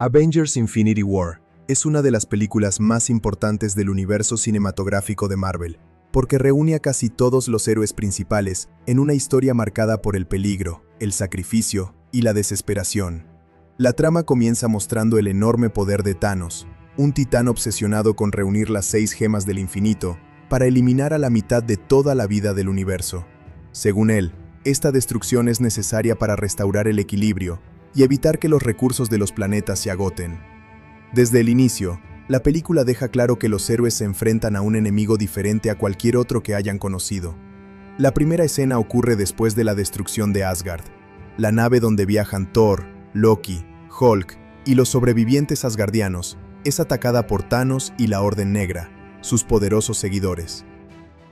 Avengers Infinity War es una de las películas más importantes del universo cinematográfico de Marvel, porque reúne a casi todos los héroes principales en una historia marcada por el peligro, el sacrificio y la desesperación. La trama comienza mostrando el enorme poder de Thanos, un titán obsesionado con reunir las 6 gemas del infinito para eliminar a la mitad de toda la vida del universo. Según él, esta destrucción es necesaria para restaurar el equilibrio y evitar que los recursos de los planetas se agoten. Desde el inicio, la película deja claro que los héroes se enfrentan a un enemigo diferente a cualquier otro que hayan conocido. La primera escena ocurre después de la destrucción de Asgard. La nave donde viajan Thor, Loki, Hulk y los sobrevivientes asgardianos es atacada por Thanos y la Orden Negra, sus poderosos seguidores.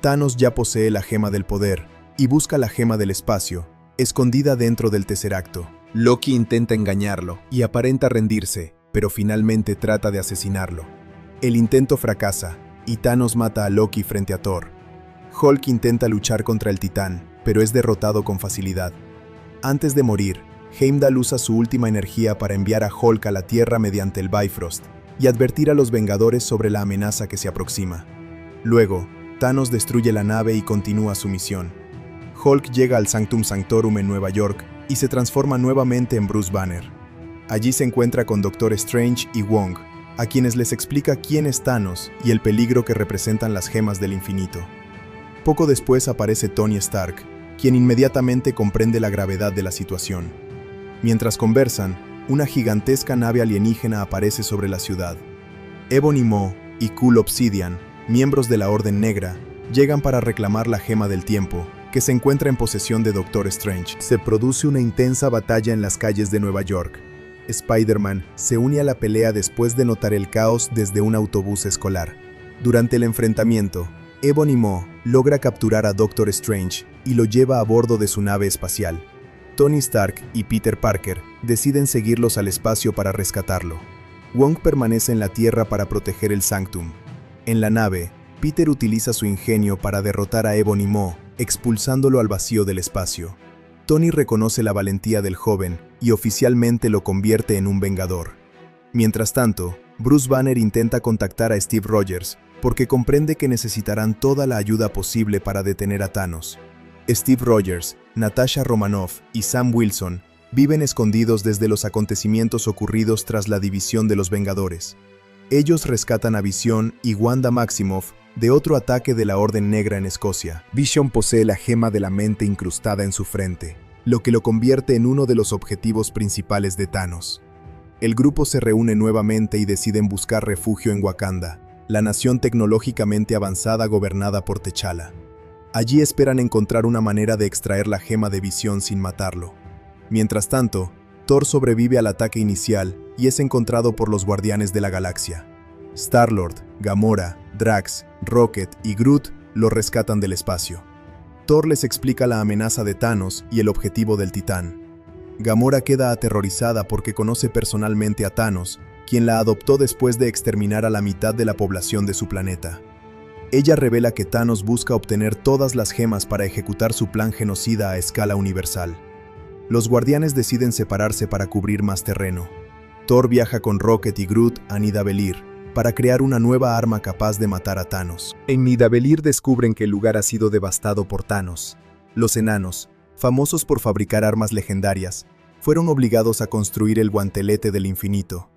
Thanos ya posee la gema del poder y busca la gema del espacio, escondida dentro del Tesseracto. Loki intenta engañarlo y aparenta rendirse, pero finalmente trata de asesinarlo. El intento fracasa y Thanos mata a Loki frente a Thor. Hulk intenta luchar contra el titán, pero es derrotado con facilidad. Antes de morir, Heimdall usa su última energía para enviar a Hulk a la Tierra mediante el Bifrost y advertir a los Vengadores sobre la amenaza que se aproxima. Luego, Thanos destruye la nave y continúa su misión. Hulk llega al Sanctum Sanctorum en Nueva York y se transforma nuevamente en Bruce Banner. Allí se encuentra con Doctor Strange y Wong, a quienes les explica quién es Thanos y el peligro que representan las gemas del infinito. Poco después aparece Tony Stark, quien inmediatamente comprende la gravedad de la situación. Mientras conversan, una gigantesca nave alienígena aparece sobre la ciudad. Ebony Maw y Kul Obsidian, miembros de la Orden Negra, llegan para reclamar la gema del tiempo, que se encuentra en posesión de Doctor Strange. Se produce una intensa batalla en las calles de Nueva York. Spider-Man se une a la pelea después de notar el caos desde un autobús escolar. Durante el enfrentamiento, Ebony Maw logra capturar a Doctor Strange y lo lleva a bordo de su nave espacial. Tony Stark y Peter Parker deciden seguirlos al espacio para rescatarlo. Wong permanece en la Tierra para proteger el Sanctum. En la nave, Peter utiliza su ingenio para derrotar a Ebony Maw, expulsándolo al vacío del espacio. Tony reconoce la valentía del joven y oficialmente lo convierte en un vengador. Mientras tanto, Bruce Banner intenta contactar a Steve Rogers porque comprende que necesitarán toda la ayuda posible para detener a Thanos. Steve Rogers, Natasha Romanoff y Sam Wilson viven escondidos desde los acontecimientos ocurridos tras la división de los Vengadores. Ellos rescatan a Vision y Wanda Maximoff de otro ataque de la Orden Negra en Escocia. Vision posee la gema de la mente incrustada en su frente, lo que lo convierte en uno de los objetivos principales de Thanos. El grupo se reúne nuevamente y deciden buscar refugio en Wakanda, la nación tecnológicamente avanzada gobernada por T'Challa. Allí esperan encontrar una manera de extraer la gema de Vision sin matarlo. Mientras tanto, Thor sobrevive al ataque inicial y es encontrado por los Guardianes de la Galaxia. Star-Lord, Gamora, Drax, Rocket y Groot lo rescatan del espacio. Thor les explica la amenaza de Thanos y el objetivo del titán. Gamora queda aterrorizada porque conoce personalmente a Thanos, quien la adoptó después de exterminar a la mitad de la población de su planeta. Ella revela que Thanos busca obtener todas las gemas para ejecutar su plan genocida a escala universal. Los Guardianes deciden separarse para cubrir más terreno. Thor viaja con Rocket y Groot a Nidavellir para crear una nueva arma capaz de matar a Thanos. En Nidavellir descubren que el lugar ha sido devastado por Thanos. Los enanos, famosos por fabricar armas legendarias, fueron obligados a construir el guantelete del infinito.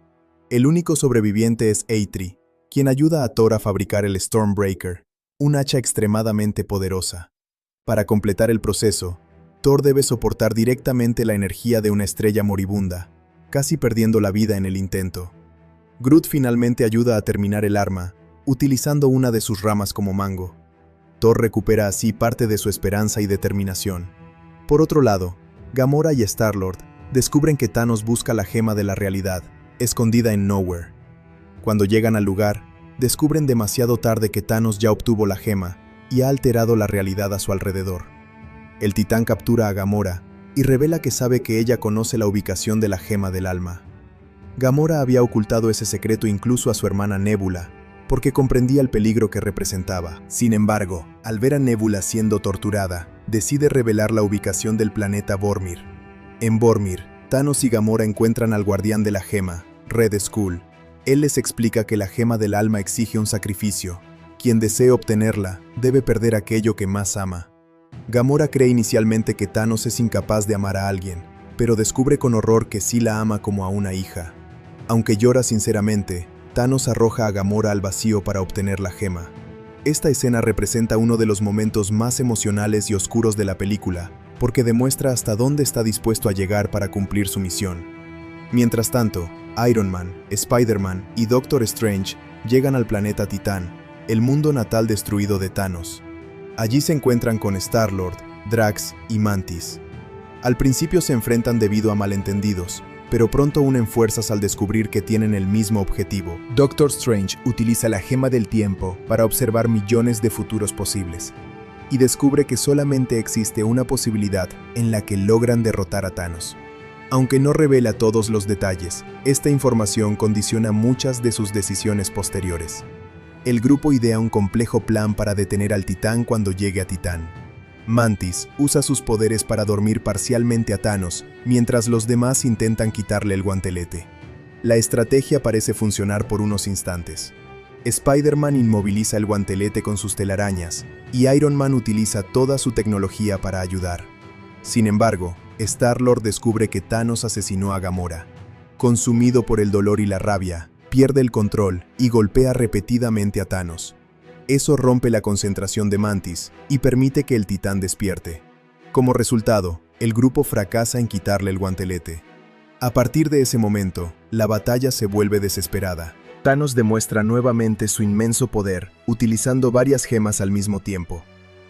El único sobreviviente es Eitri, quien ayuda a Thor a fabricar el Stormbreaker, un hacha extremadamente poderosa. Para completar el proceso, Thor debe soportar directamente la energía de una estrella moribunda, casi perdiendo la vida en el intento. Groot finalmente ayuda a terminar el arma, utilizando una de sus ramas como mango. Thor recupera así parte de su esperanza y determinación. Por otro lado, Gamora y Star-Lord descubren que Thanos busca la gema de la realidad, escondida en Nowhere. Cuando llegan al lugar, descubren demasiado tarde que Thanos ya obtuvo la gema y ha alterado la realidad a su alrededor. El titán captura a Gamora y revela que sabe que ella conoce la ubicación de la gema del alma. Gamora había ocultado ese secreto incluso a su hermana Nebula, porque comprendía el peligro que representaba. Sin embargo, al ver a Nebula siendo torturada, decide revelar la ubicación del planeta Vormir. En Vormir, Thanos y Gamora encuentran al guardián de la gema, Red Skull. Él les explica que la gema del alma exige un sacrificio. Quien desee obtenerla debe perder aquello que más ama. Gamora cree inicialmente que Thanos es incapaz de amar a alguien, pero descubre con horror que sí la ama como a una hija. Aunque llora sinceramente, Thanos arroja a Gamora al vacío para obtener la gema. Esta escena representa uno de los momentos más emocionales y oscuros de la película, porque demuestra hasta dónde está dispuesto a llegar para cumplir su misión. Mientras tanto, Iron Man, Spider-Man y Doctor Strange llegan al planeta Titán, el mundo natal destruido de Thanos. Allí se encuentran con Star-Lord, Drax y Mantis. Al principio se enfrentan debido a malentendidos, pero pronto unen fuerzas al descubrir que tienen el mismo objetivo. Doctor Strange utiliza la gema del tiempo para observar millones de futuros posibles, y descubre que solamente existe una posibilidad en la que logran derrotar a Thanos. Aunque no revela todos los detalles, esta información condiciona muchas de sus decisiones posteriores. El grupo idea un complejo plan para detener al Titán cuando llegue a Titán. Mantis usa sus poderes para dormir parcialmente a Thanos, mientras los demás intentan quitarle el guantelete. La estrategia parece funcionar por unos instantes. Spider-Man inmoviliza el guantelete con sus telarañas, y Iron Man utiliza toda su tecnología para ayudar. Sin embargo, Star-Lord descubre que Thanos asesinó a Gamora. Consumido por el dolor y la rabia, pierde el control y golpea repetidamente a Thanos. Eso rompe la concentración de Mantis y permite que el Titán despierte. Como resultado, el grupo fracasa en quitarle el guantelete. A partir de ese momento, la batalla se vuelve desesperada. Thanos demuestra nuevamente su inmenso poder, utilizando varias gemas al mismo tiempo.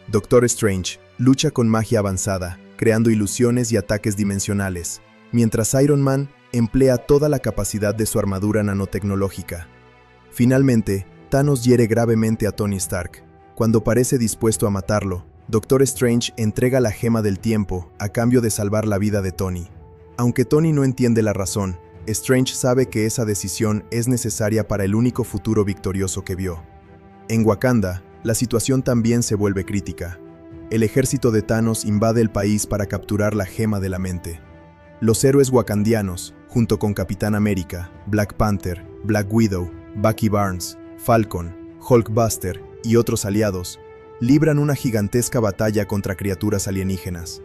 Doctor Strange lucha con magia avanzada, creando ilusiones y ataques dimensionales, mientras Iron Man emplea toda la capacidad de su armadura nanotecnológica. Finalmente, Thanos hiere gravemente a Tony Stark. Cuando parece dispuesto a matarlo, Doctor Strange entrega la gema del tiempo a cambio de salvar la vida de Tony. Aunque Tony no entiende la razón, Strange sabe que esa decisión es necesaria para el único futuro victorioso que vio. En Wakanda, la situación también se vuelve crítica. El ejército de Thanos invade el país para capturar la gema de la mente. Los héroes wakandianos, junto con Capitán América, Black Panther, Black Widow, Bucky Barnes, Falcon, Hulkbuster y otros aliados, libran una gigantesca batalla contra criaturas alienígenas.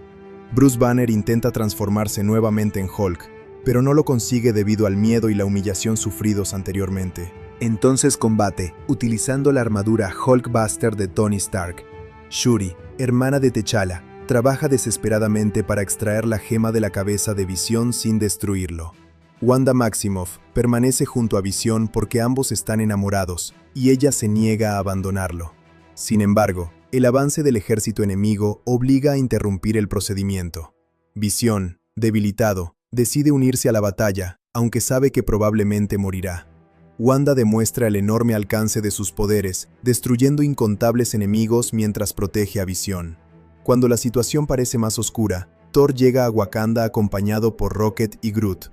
Bruce Banner intenta transformarse nuevamente en Hulk, pero no lo consigue debido al miedo y la humillación sufridos anteriormente. Entonces combate, utilizando la armadura Hulkbuster de Tony Stark. Shuri, hermana de T'Challa, trabaja desesperadamente para extraer la gema de la cabeza de Visión sin destruirlo. Wanda Maximoff permanece junto a Visión porque ambos están enamorados, y ella se niega a abandonarlo. Sin embargo, el avance del ejército enemigo obliga a interrumpir el procedimiento. Visión, debilitado, decide unirse a la batalla, aunque sabe que probablemente morirá. Wanda demuestra el enorme alcance de sus poderes, destruyendo incontables enemigos mientras protege a Visión. Cuando la situación parece más oscura, Thor llega a Wakanda acompañado por Rocket y Groot.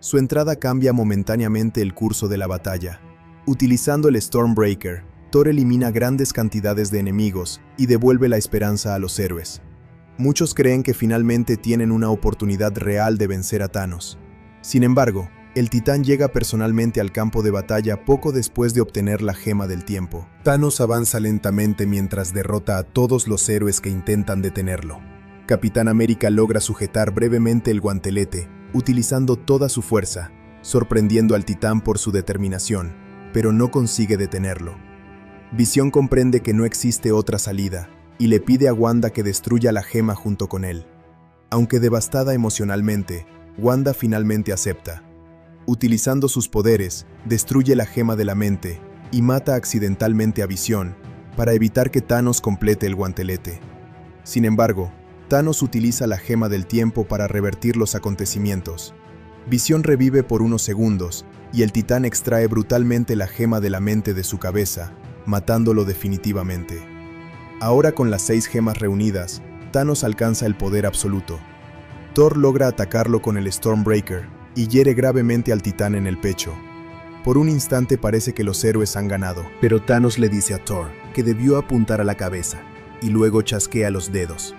Su entrada cambia momentáneamente el curso de la batalla. Utilizando el Stormbreaker, Thor elimina grandes cantidades de enemigos y devuelve la esperanza a los héroes. Muchos creen que finalmente tienen una oportunidad real de vencer a Thanos. Sin embargo, el Titán llega personalmente al campo de batalla poco después de obtener la gema del tiempo. Thanos avanza lentamente mientras derrota a todos los héroes que intentan detenerlo. Capitán América logra sujetar brevemente el guantelete, utilizando toda su fuerza, sorprendiendo al Titán por su determinación, pero no consigue detenerlo. Visión comprende que no existe otra salida, y le pide a Wanda que destruya la gema junto con él. Aunque devastada emocionalmente, Wanda finalmente acepta. Utilizando sus poderes, destruye la gema de la mente y mata accidentalmente a Visión para evitar que Thanos complete el guantelete. Sin embargo, Thanos utiliza la gema del tiempo para revertir los acontecimientos. Visión revive por unos segundos y el Titán extrae brutalmente la gema de la mente de su cabeza, matándolo definitivamente. Ahora con las 6 gemas reunidas, Thanos alcanza el poder absoluto. Thor logra atacarlo con el Stormbreaker y hiere gravemente al Titán en el pecho. Por un instante parece que los héroes han ganado, pero Thanos le dice a Thor que debió apuntar a la cabeza, y luego chasquea los dedos.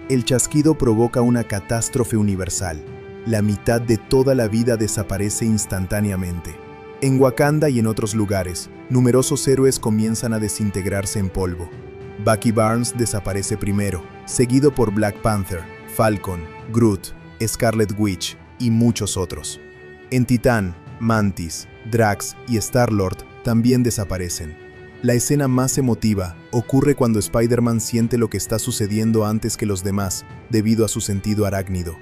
El chasquido provoca una catástrofe universal. la mitad de toda la vida desaparece instantáneamente. En Wakanda y en otros lugares, numerosos héroes comienzan a desintegrarse en polvo. Bucky Barnes desaparece primero, seguido por Black Panther, Falcon, Groot, Scarlet Witch y muchos otros. En Titán, Mantis, Drax y Star-Lord también desaparecen. La escena más emotiva ocurre cuando Spider-Man siente lo que está sucediendo antes que los demás, debido a su sentido arácnido.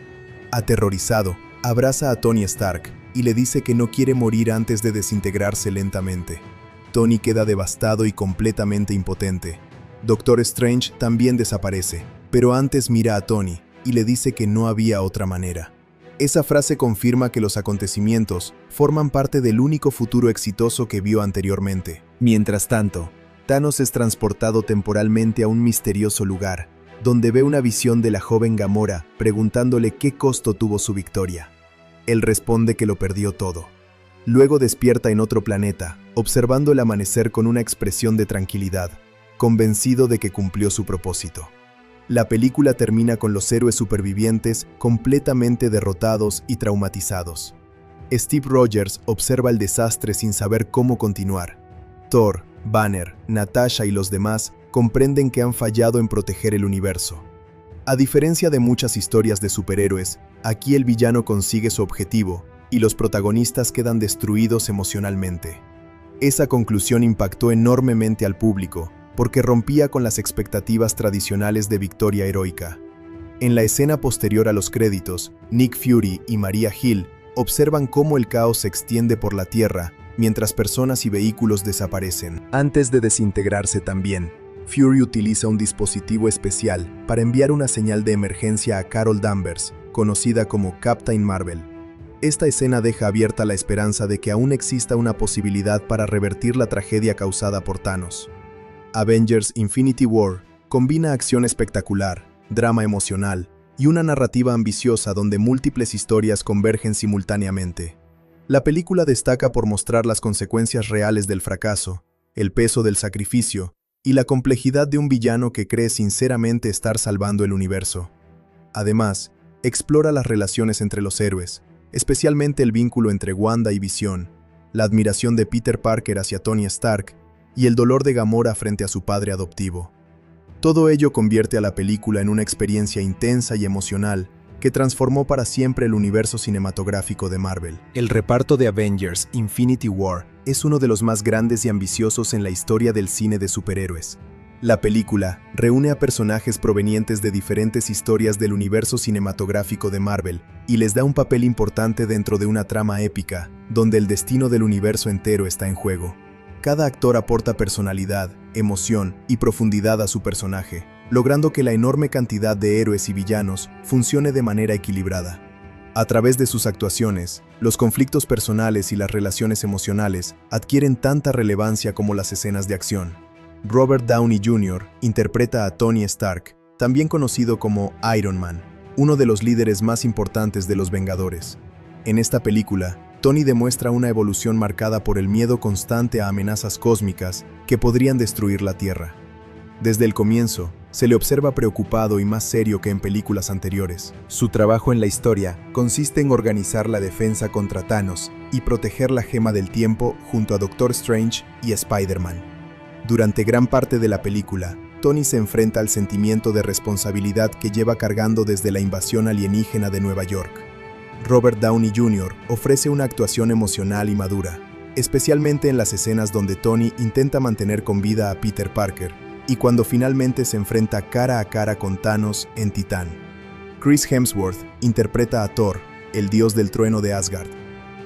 Aterrorizado, abraza a Tony Stark y le dice que no quiere morir antes de desintegrarse lentamente. Tony queda devastado y completamente impotente. Doctor Strange también desaparece, pero antes mira a Tony y le dice que no había otra manera. Esa frase confirma que los acontecimientos forman parte del único futuro exitoso que vio anteriormente. Mientras tanto, Thanos es transportado temporalmente a un misterioso lugar, donde ve una visión de la joven Gamora preguntándole qué costo tuvo su victoria. Él responde que lo perdió todo. Luego despierta en otro planeta, observando el amanecer con una expresión de tranquilidad, convencido de que cumplió su propósito. La película termina con los héroes supervivientes completamente derrotados y traumatizados. Steve Rogers observa el desastre sin saber cómo continuar. Thor, Banner, Natasha y los demás comprenden que han fallado en proteger el universo. A diferencia de muchas historias de superhéroes, aquí el villano consigue su objetivo y los protagonistas quedan destruidos emocionalmente. Esa conclusión impactó enormemente al público, porque rompía con las expectativas tradicionales de victoria heroica. En la escena posterior a los créditos, Nick Fury y Maria Hill observan cómo el caos se extiende por la Tierra mientras personas y vehículos desaparecen. Antes de desintegrarse también, Fury utiliza un dispositivo especial para enviar una señal de emergencia a Carol Danvers, conocida como Captain Marvel. Esta escena deja abierta la esperanza de que aún exista una posibilidad para revertir la tragedia causada por Thanos. Avengers Infinity War combina acción espectacular, drama emocional y una narrativa ambiciosa donde múltiples historias convergen simultáneamente. La película destaca por mostrar las consecuencias reales del fracaso, el peso del sacrificio y la complejidad de un villano que cree sinceramente estar salvando el universo. Además, explora las relaciones entre los héroes, especialmente el vínculo entre Wanda y Visión, la admiración de Peter Parker hacia Tony Stark y el dolor de Gamora frente a su padre adoptivo. Todo ello convierte a la película en una experiencia intensa y emocional que transformó para siempre el universo cinematográfico de Marvel. El reparto de Avengers Infinity War es uno de los más grandes y ambiciosos en la historia del cine de superhéroes. La película reúne a personajes provenientes de diferentes historias del universo cinematográfico de Marvel y les da un papel importante dentro de una trama épica, donde el destino del universo entero está en juego. Cada actor aporta personalidad, emoción y profundidad a su personaje, logrando que la enorme cantidad de héroes y villanos funcione de manera equilibrada. A través de sus actuaciones, los conflictos personales y las relaciones emocionales adquieren tanta relevancia como las escenas de acción. Robert Downey Jr. interpreta a Tony Stark, también conocido como Iron Man, uno de los líderes más importantes de los Vengadores. En esta película, Tony demuestra una evolución marcada por el miedo constante a amenazas cósmicas que podrían destruir la Tierra. Desde el comienzo, se le observa preocupado y más serio que en películas anteriores. Su trabajo en la historia consiste en organizar la defensa contra Thanos y proteger la Gema del Tiempo junto a Doctor Strange y Spider-Man. Durante gran parte de la película, Tony se enfrenta al sentimiento de responsabilidad que lleva cargando desde la invasión alienígena de Nueva York. Robert Downey Jr. ofrece una actuación emocional y madura, especialmente en las escenas donde Tony intenta mantener con vida a Peter Parker y cuando finalmente se enfrenta cara a cara con Thanos en Titán. Chris Hemsworth interpreta a Thor, el dios del trueno de Asgard.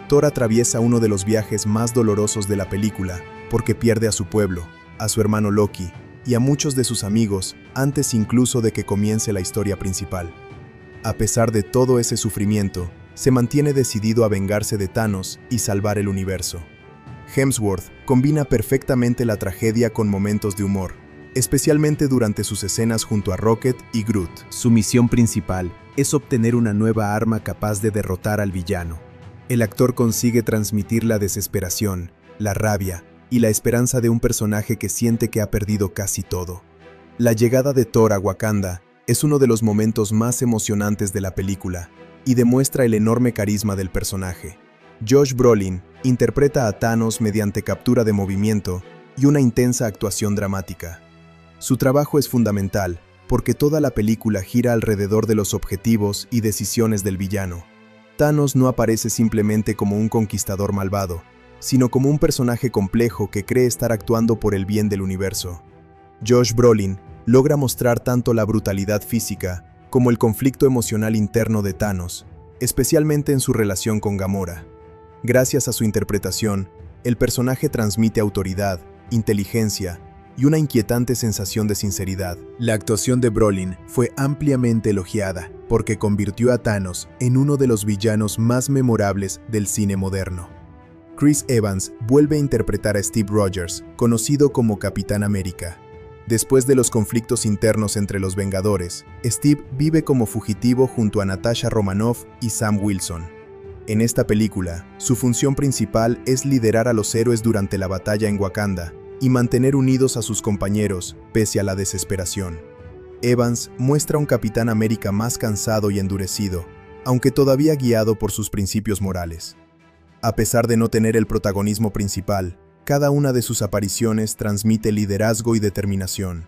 Thor atraviesa uno de los viajes más dolorosos de la película porque pierde a su pueblo, a su hermano Loki y a muchos de sus amigos antes incluso de que comience la historia principal. A pesar de todo ese sufrimiento, se mantiene decidido a vengarse de Thanos y salvar el universo. Hemsworth combina perfectamente la tragedia con momentos de humor, especialmente durante sus escenas junto a Rocket y Groot. Su misión principal es obtener una nueva arma capaz de derrotar al villano. El actor consigue transmitir la desesperación, la rabia y la esperanza de un personaje que siente que ha perdido casi todo. La llegada de Thor a Wakanda es uno de los momentos más emocionantes de la película, y demuestra el enorme carisma del personaje. Josh Brolin interpreta a Thanos mediante captura de movimiento y una intensa actuación dramática. Su trabajo es fundamental porque toda la película gira alrededor de los objetivos y decisiones del villano. Thanos no aparece simplemente como un conquistador malvado, sino como un personaje complejo que cree estar actuando por el bien del universo. Josh Brolin logra mostrar tanto la brutalidad física como el conflicto emocional interno de Thanos, especialmente en su relación con Gamora. Gracias a su interpretación, el personaje transmite autoridad, inteligencia y una inquietante sensación de sinceridad. La actuación de Brolin fue ampliamente elogiada porque convirtió a Thanos en uno de los villanos más memorables del cine moderno. Chris Evans vuelve a interpretar a Steve Rogers, conocido como Capitán América. Después de los conflictos internos entre los Vengadores, Steve vive como fugitivo junto a Natasha Romanoff y Sam Wilson. En esta película, su función principal es liderar a los héroes durante la batalla en Wakanda y mantener unidos a sus compañeros pese a la desesperación. Evans muestra un Capitán América más cansado y endurecido, aunque todavía guiado por sus principios morales. A pesar de no tener el protagonismo principal, cada una de sus apariciones transmite liderazgo y determinación.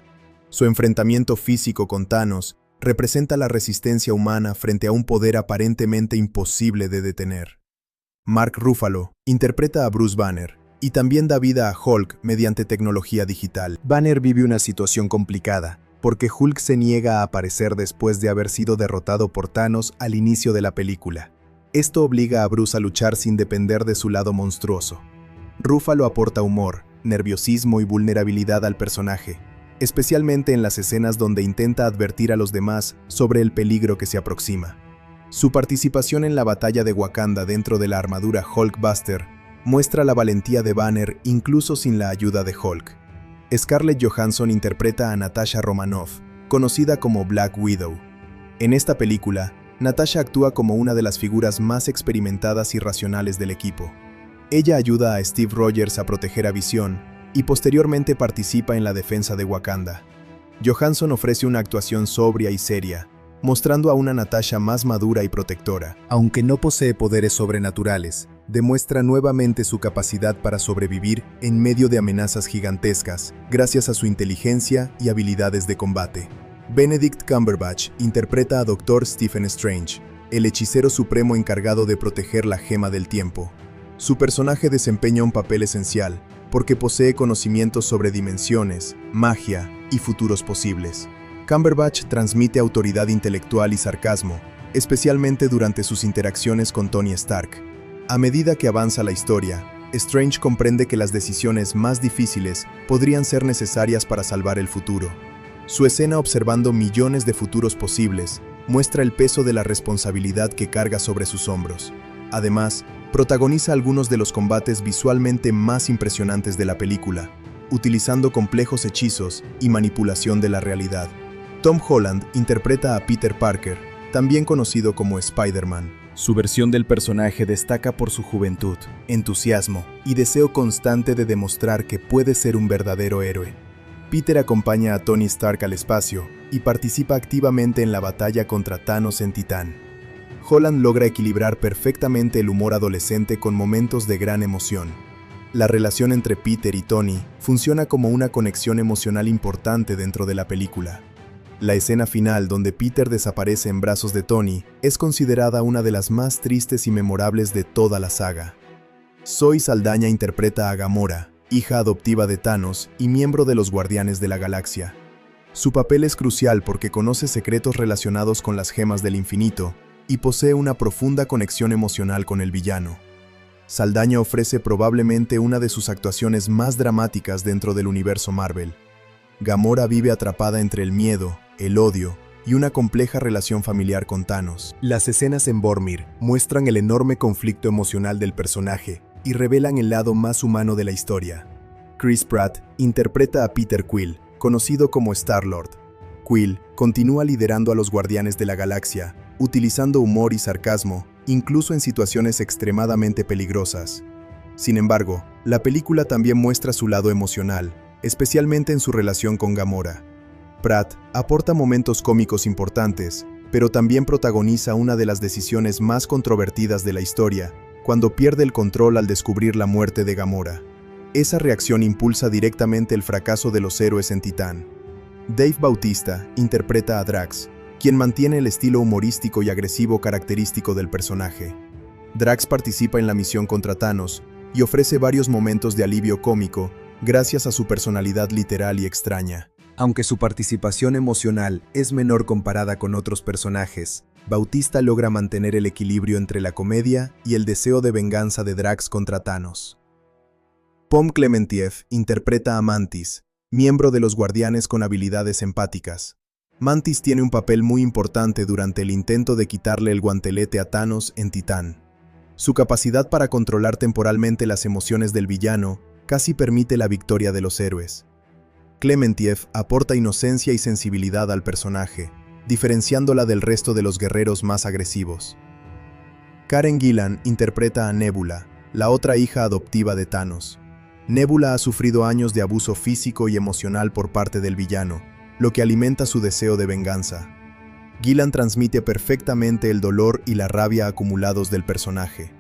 Su enfrentamiento físico con Thanos representa la resistencia humana frente a un poder aparentemente imposible de detener. Mark Ruffalo interpreta a Bruce Banner y también da vida a Hulk mediante tecnología digital. Banner vive una situación complicada, porque Hulk se niega a aparecer después de haber sido derrotado por Thanos al inicio de la película. Esto obliga a Bruce a luchar sin depender de su lado monstruoso. Ruffalo aporta humor, nerviosismo y vulnerabilidad al personaje, especialmente en las escenas donde intenta advertir a los demás sobre el peligro que se aproxima. Su participación en la batalla de Wakanda dentro de la armadura Hulkbuster muestra la valentía de Banner incluso sin la ayuda de Hulk. Scarlett Johansson interpreta a Natasha Romanoff, conocida como Black Widow. En esta película, Natasha actúa como una de las figuras más experimentadas y racionales del equipo. Ella ayuda a Steve Rogers a proteger a Visión y posteriormente participa en la defensa de Wakanda. Johansson ofrece una actuación sobria y seria, mostrando a una Natasha más madura y protectora. Aunque no posee poderes sobrenaturales, demuestra nuevamente su capacidad para sobrevivir en medio de amenazas gigantescas, gracias a su inteligencia y habilidades de combate. Benedict Cumberbatch interpreta a Dr. Stephen Strange, el hechicero supremo encargado de proteger la gema del tiempo. Su personaje desempeña un papel esencial, porque posee conocimientos sobre dimensiones, magia y futuros posibles. Cumberbatch transmite autoridad intelectual y sarcasmo, especialmente durante sus interacciones con Tony Stark. A medida que avanza la historia, Strange comprende que las decisiones más difíciles podrían ser necesarias para salvar el futuro. Su escena observando millones de futuros posibles muestra el peso de la responsabilidad que carga sobre sus hombros. Además, protagoniza algunos de los combates visualmente más impresionantes de la película, utilizando complejos hechizos y manipulación de la realidad. Tom Holland interpreta a Peter Parker, también conocido como Spider-Man. Su versión del personaje destaca por su juventud, entusiasmo y deseo constante de demostrar que puede ser un verdadero héroe. Peter acompaña a Tony Stark al espacio y participa activamente en la batalla contra Thanos en Titán. Holland logra equilibrar perfectamente el humor adolescente con momentos de gran emoción. La relación entre Peter y Tony funciona como una conexión emocional importante dentro de la película. La escena final donde Peter desaparece en brazos de Tony es considerada una de las más tristes y memorables de toda la saga. Zoe Saldaña interpreta a Gamora, hija adoptiva de Thanos y miembro de los Guardianes de la Galaxia. Su papel es crucial porque conoce secretos relacionados con las gemas del infinito y posee una profunda conexión emocional con el villano. Saldaña ofrece probablemente una de sus actuaciones más dramáticas dentro del universo Marvel. Gamora vive atrapada entre el miedo, el odio y una compleja relación familiar con Thanos. Las escenas en Vormir muestran el enorme conflicto emocional del personaje y revelan el lado más humano de la historia. Chris Pratt interpreta a Peter Quill, conocido como Star-Lord. Quill continúa liderando a los Guardianes de la Galaxia, utilizando humor y sarcasmo, incluso en situaciones extremadamente peligrosas. Sin embargo, la película también muestra su lado emocional, especialmente en su relación con Gamora. Pratt aporta momentos cómicos importantes, pero también protagoniza una de las decisiones más controvertidas de la historia, cuando pierde el control al descubrir la muerte de Gamora. Esa reacción impulsa directamente el fracaso de los héroes en Titán. Dave Bautista interpreta a Drax, quien mantiene el estilo humorístico y agresivo característico del personaje. Drax participa en la misión contra Thanos y ofrece varios momentos de alivio cómico gracias a su personalidad literal y extraña. Aunque su participación emocional es menor comparada con otros personajes, Bautista logra mantener el equilibrio entre la comedia y el deseo de venganza de Drax contra Thanos. Pom Klementieff interpreta a Mantis, miembro de los Guardianes con habilidades empáticas. Mantis tiene un papel muy importante durante el intento de quitarle el guantelete a Thanos en Titán. Su capacidad para controlar temporalmente las emociones del villano casi permite la victoria de los héroes. Klementieff aporta inocencia y sensibilidad al personaje, diferenciándola del resto de los guerreros más agresivos. Karen Gillan interpreta a Nebula, la otra hija adoptiva de Thanos. Nebula ha sufrido años de abuso físico y emocional por parte del villano, lo que alimenta su deseo de venganza. Gillan transmite perfectamente el dolor y la rabia acumulados del personaje.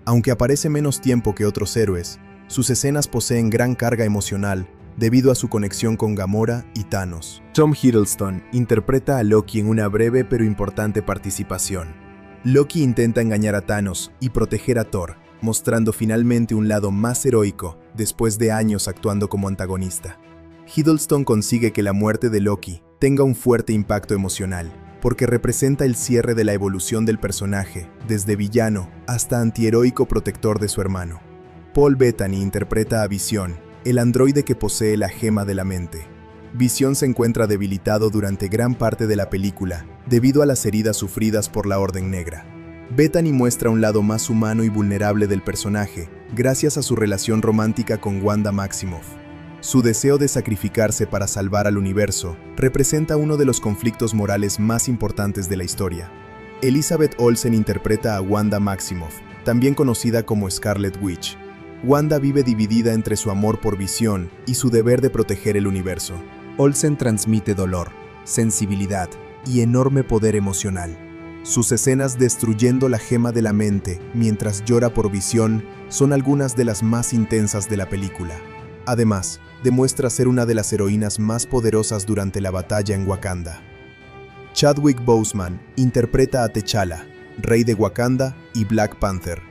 Aunque aparece menos tiempo que otros héroes, sus escenas poseen gran carga emocional debido a su conexión con Gamora y Thanos. Tom Hiddleston interpreta a Loki en una breve pero importante participación. Loki intenta engañar a Thanos y proteger a Thor, mostrando finalmente un lado más heroico después de años actuando como antagonista. Hiddleston consigue que la muerte de Loki tenga un fuerte impacto emocional, porque representa el cierre de la evolución del personaje, desde villano hasta antiheroico protector de su hermano. Paul Bettany interpreta a Visión, el androide que posee la gema de la mente. Visión se encuentra debilitado durante gran parte de la película, debido a las heridas sufridas por la Orden Negra. Bettany muestra un lado más humano y vulnerable del personaje, gracias a su relación romántica con Wanda Maximoff. Su deseo de sacrificarse para salvar al universo representa uno de los conflictos morales más importantes de la historia. Elizabeth Olsen interpreta a Wanda Maximoff, también conocida como Scarlet Witch. Wanda vive dividida entre su amor por Visión y su deber de proteger el universo. Olsen transmite dolor, sensibilidad y enorme poder emocional. Sus escenas destruyendo la gema de la mente mientras llora por Visión son algunas de las más intensas de la película. Además, demuestra ser una de las heroínas más poderosas durante la batalla en Wakanda. Chadwick Boseman interpreta a T'Challa, rey de Wakanda y Black Panther.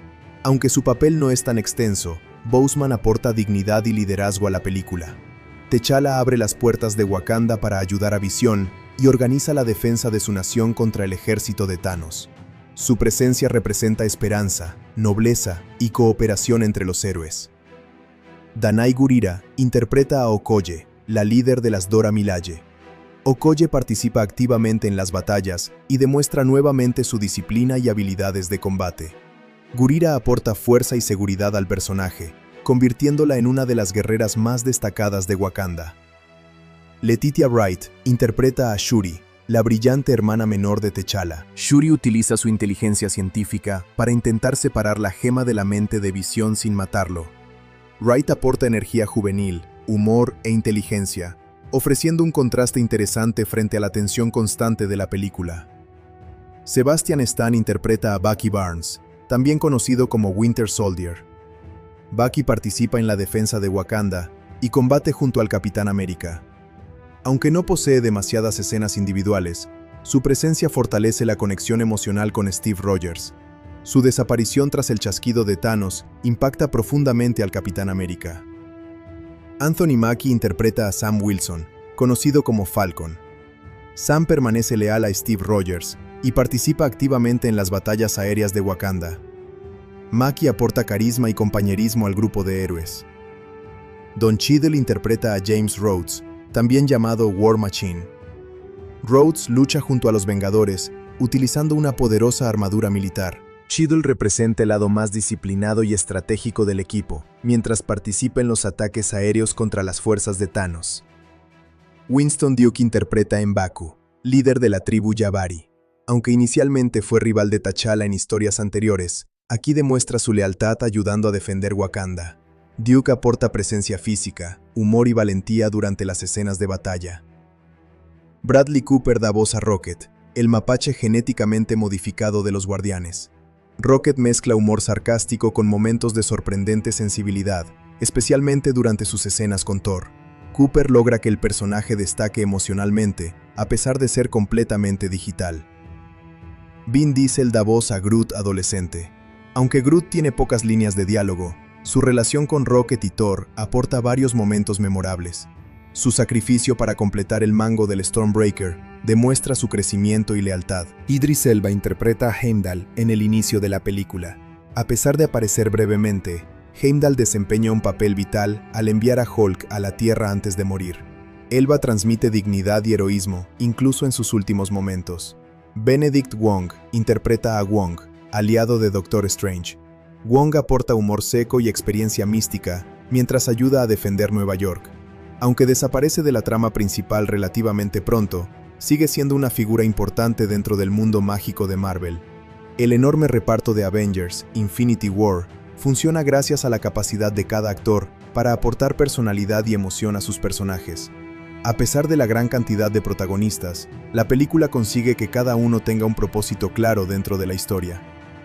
Aunque su papel no es tan extenso, Boseman aporta dignidad y liderazgo a la película. T'Challa abre las puertas de Wakanda para ayudar a Visión y organiza la defensa de su nación contra el ejército de Thanos. Su presencia representa esperanza, nobleza y cooperación entre los héroes. Danai Gurira interpreta a Okoye, la líder de las Dora Milaje. Okoye participa activamente en las batallas y demuestra nuevamente su disciplina y habilidades de combate. Gurira aporta fuerza y seguridad al personaje, convirtiéndola en una de las guerreras más destacadas de Wakanda. Letitia Wright interpreta a Shuri, la brillante hermana menor de T'Challa. Shuri utiliza su inteligencia científica para intentar separar la gema de la mente de Visión sin matarlo. Wright aporta energía juvenil, humor e inteligencia, ofreciendo un contraste interesante frente a la tensión constante de la película. Sebastian Stan interpreta a Bucky Barnes, también conocido como Winter Soldier. Bucky participa en la defensa de Wakanda y combate junto al Capitán América. Aunque no posee demasiadas escenas individuales, su presencia fortalece la conexión emocional con Steve Rogers. Su desaparición tras el chasquido de Thanos impacta profundamente al Capitán América. Anthony Mackie interpreta a Sam Wilson, conocido como Falcon. Sam permanece leal a Steve Rogers y participa activamente en las batallas aéreas de Wakanda. Mackie aporta carisma y compañerismo al grupo de héroes. Don Cheadle interpreta a James Rhodes, también llamado War Machine. Rhodes lucha junto a los Vengadores, utilizando una poderosa armadura militar. Cheadle representa el lado más disciplinado y estratégico del equipo, mientras participa en los ataques aéreos contra las fuerzas de Thanos. Winston Duke interpreta a M'Baku, líder de la tribu Jabari. Aunque inicialmente fue rival de T'Challa en historias anteriores, aquí demuestra su lealtad ayudando a defender Wakanda. Duke aporta presencia física, humor y valentía durante las escenas de batalla. Bradley Cooper da voz a Rocket, el mapache genéticamente modificado de los Guardianes. Rocket mezcla humor sarcástico con momentos de sorprendente sensibilidad, especialmente durante sus escenas con Thor. Cooper logra que el personaje destaque emocionalmente, a pesar de ser completamente digital. Vin Diesel da voz a Groot adolescente. Aunque Groot tiene pocas líneas de diálogo, su relación con Rocket y Thor aporta varios momentos memorables. Su sacrificio para completar el mango del Stormbreaker demuestra su crecimiento y lealtad. Idris Elba interpreta a Heimdall en el inicio de la película. A pesar de aparecer brevemente, Heimdall desempeña un papel vital al enviar a Hulk a la Tierra antes de morir. Elba transmite dignidad y heroísmo, incluso en sus últimos momentos. Benedict Wong interpreta a Wong, aliado de Doctor Strange. Wong aporta humor seco y experiencia mística, mientras ayuda a defender Nueva York. Aunque desaparece de la trama principal relativamente pronto, sigue siendo una figura importante dentro del mundo mágico de Marvel. El enorme reparto de Avengers, Infinity War, funciona gracias a la capacidad de cada actor para aportar personalidad y emoción a sus personajes. A pesar de la gran cantidad de protagonistas, la película consigue que cada uno tenga un propósito claro dentro de la historia.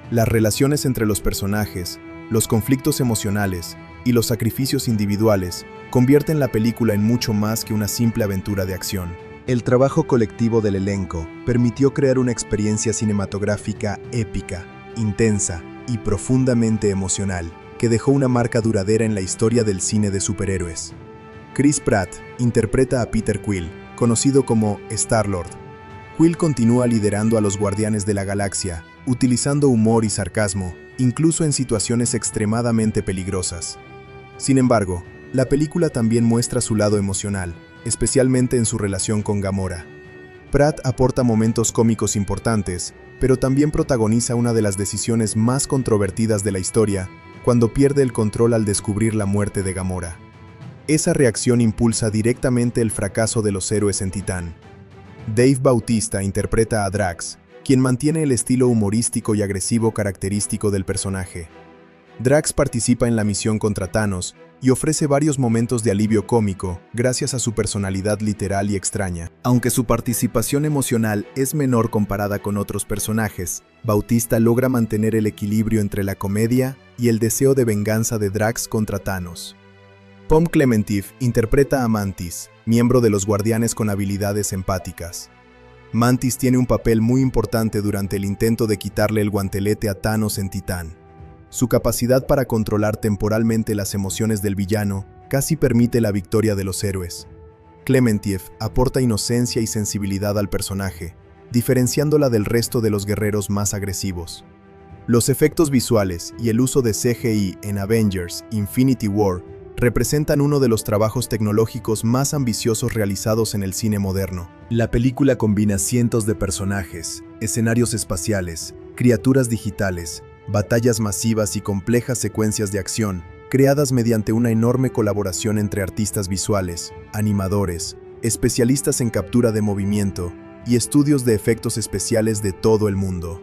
Las relaciones entre los personajes, los conflictos emocionales y los sacrificios individuales convierten la película en mucho más que una simple aventura de acción. El trabajo colectivo del elenco permitió crear una experiencia cinematográfica épica, intensa y profundamente emocional, que dejó una marca duradera en la historia del cine de superhéroes. Chris Pratt interpreta a Peter Quill, conocido como Star-Lord. Quill continúa liderando a los Guardianes de la Galaxia, utilizando humor y sarcasmo, incluso en situaciones extremadamente peligrosas. Sin embargo, la película también muestra su lado emocional, especialmente en su relación con Gamora. Pratt aporta momentos cómicos importantes, pero también protagoniza una de las decisiones más controvertidas de la historia, cuando pierde el control al descubrir la muerte de Gamora. Esa reacción impulsa directamente el fracaso de los héroes en Titán. Dave Bautista interpreta a Drax, quien mantiene el estilo humorístico y agresivo característico del personaje. Drax participa en la misión contra Thanos y ofrece varios momentos de alivio cómico gracias a su personalidad literal y extraña. Aunque su participación emocional es menor comparada con otros personajes, Bautista logra mantener el equilibrio entre la comedia y el deseo de venganza de Drax contra Thanos. Pom Klementieff interpreta a Mantis, miembro de los Guardianes con habilidades empáticas. Mantis tiene un papel muy importante durante el intento de quitarle el guantelete a Thanos en Titán. Su capacidad para controlar temporalmente las emociones del villano casi permite la victoria de los héroes. Klementieff aporta inocencia y sensibilidad al personaje, diferenciándola del resto de los guerreros más agresivos. Los efectos visuales y el uso de CGI en Avengers Infinity War representan uno de los trabajos tecnológicos más ambiciosos realizados en el cine moderno. La película combina cientos de personajes, escenarios espaciales, criaturas digitales, batallas masivas y complejas secuencias de acción, creadas mediante una enorme colaboración entre artistas visuales, animadores, especialistas en captura de movimiento y estudios de efectos especiales de todo el mundo.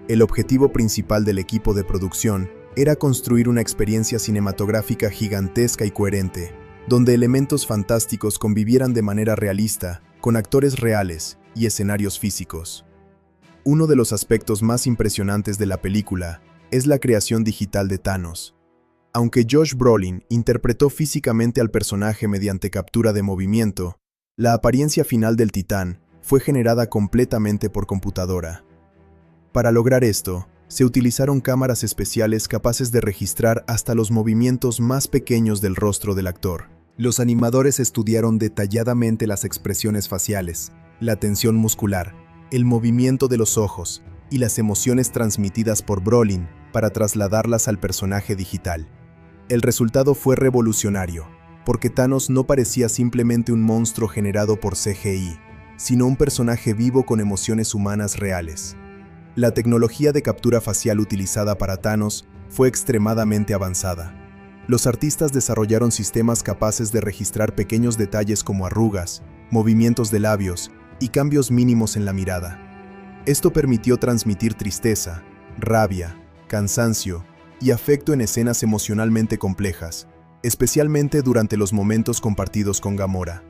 El objetivo principal del equipo de producción era construir una experiencia cinematográfica gigantesca y coherente, donde elementos fantásticos convivieran de manera realista, con actores reales y escenarios físicos. Uno de los aspectos más impresionantes de la película es la creación digital de Thanos. Aunque Josh Brolin interpretó físicamente al personaje mediante captura de movimiento, la apariencia final del Titán fue generada completamente por computadora. Para lograr esto, se utilizaron cámaras especiales capaces de registrar hasta los movimientos más pequeños del rostro del actor. Los animadores estudiaron detalladamente las expresiones faciales, la tensión muscular, el movimiento de los ojos y las emociones transmitidas por Brolin para trasladarlas al personaje digital. El resultado fue revolucionario, porque Thanos no parecía simplemente un monstruo generado por CGI, sino un personaje vivo con emociones humanas reales. La tecnología de captura facial utilizada para Thanos fue extremadamente avanzada. Los artistas desarrollaron sistemas capaces de registrar pequeños detalles como arrugas, movimientos de labios y cambios mínimos en la mirada. Esto permitió transmitir tristeza, rabia, cansancio y afecto en escenas emocionalmente complejas, especialmente durante los momentos compartidos con Gamora.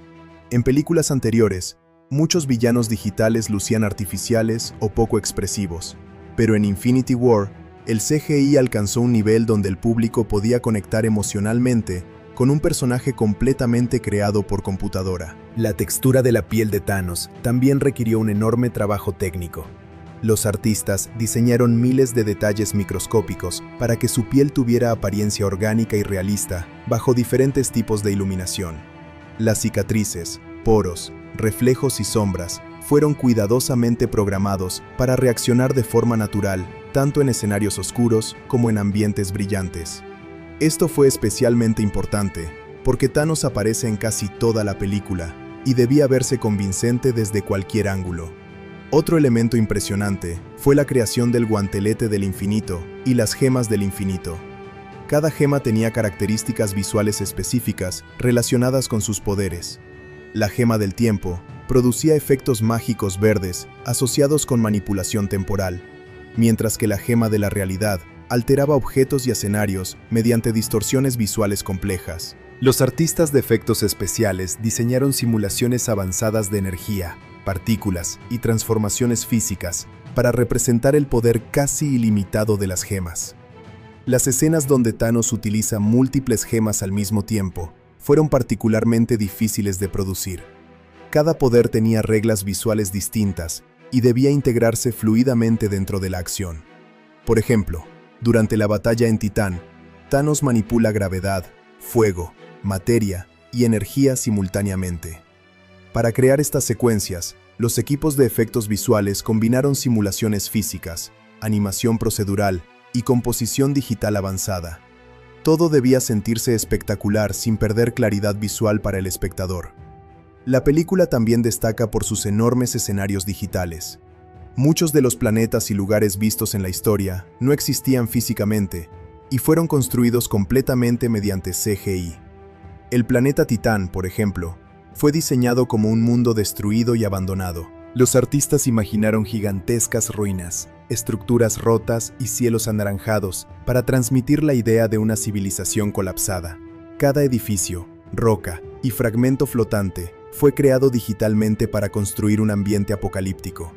En películas anteriores, Muchos villanos digitales lucían artificiales o poco expresivos, pero en Infinity War, el CGI alcanzó un nivel donde el público podía conectar emocionalmente con un personaje completamente creado por computadora. La textura de la piel de Thanos también requirió un enorme trabajo técnico. Los artistas diseñaron miles de detalles microscópicos para que su piel tuviera apariencia orgánica y realista bajo diferentes tipos de iluminación. Las cicatrices, poros, reflejos y sombras fueron cuidadosamente programados para reaccionar de forma natural, tanto en escenarios oscuros como en ambientes brillantes. Esto fue especialmente importante, porque Thanos aparece en casi toda la película y debía verse convincente desde cualquier ángulo. Otro elemento impresionante fue la creación del guantelete del infinito y las gemas del infinito. Cada gema tenía características visuales específicas relacionadas con sus poderes. La gema del tiempo producía efectos mágicos verdes asociados con manipulación temporal, mientras que la gema de la realidad alteraba objetos y escenarios mediante distorsiones visuales complejas. Los artistas de efectos especiales diseñaron simulaciones avanzadas de energía, partículas y transformaciones físicas para representar el poder casi ilimitado de las gemas. Las escenas donde Thanos utiliza múltiples gemas al mismo tiempo fueron particularmente difíciles de producir. Cada poder tenía reglas visuales distintas y debía integrarse fluidamente dentro de la acción. Por ejemplo, durante la batalla en Titán, Thanos manipula gravedad, fuego, materia y energía simultáneamente. Para crear estas secuencias, los equipos de efectos visuales combinaron simulaciones físicas, animación procedural y composición digital avanzada. Todo debía sentirse espectacular sin perder claridad visual para el espectador. La película también destaca por sus enormes escenarios digitales. Muchos de los planetas y lugares vistos en la historia no existían físicamente y fueron construidos completamente mediante CGI. El planeta Titán, por ejemplo, fue diseñado como un mundo destruido y abandonado. Los artistas imaginaron gigantescas ruinas, estructuras rotas y cielos anaranjados para transmitir la idea de una civilización colapsada. Cada edificio, roca y fragmento flotante fue creado digitalmente para construir un ambiente apocalíptico.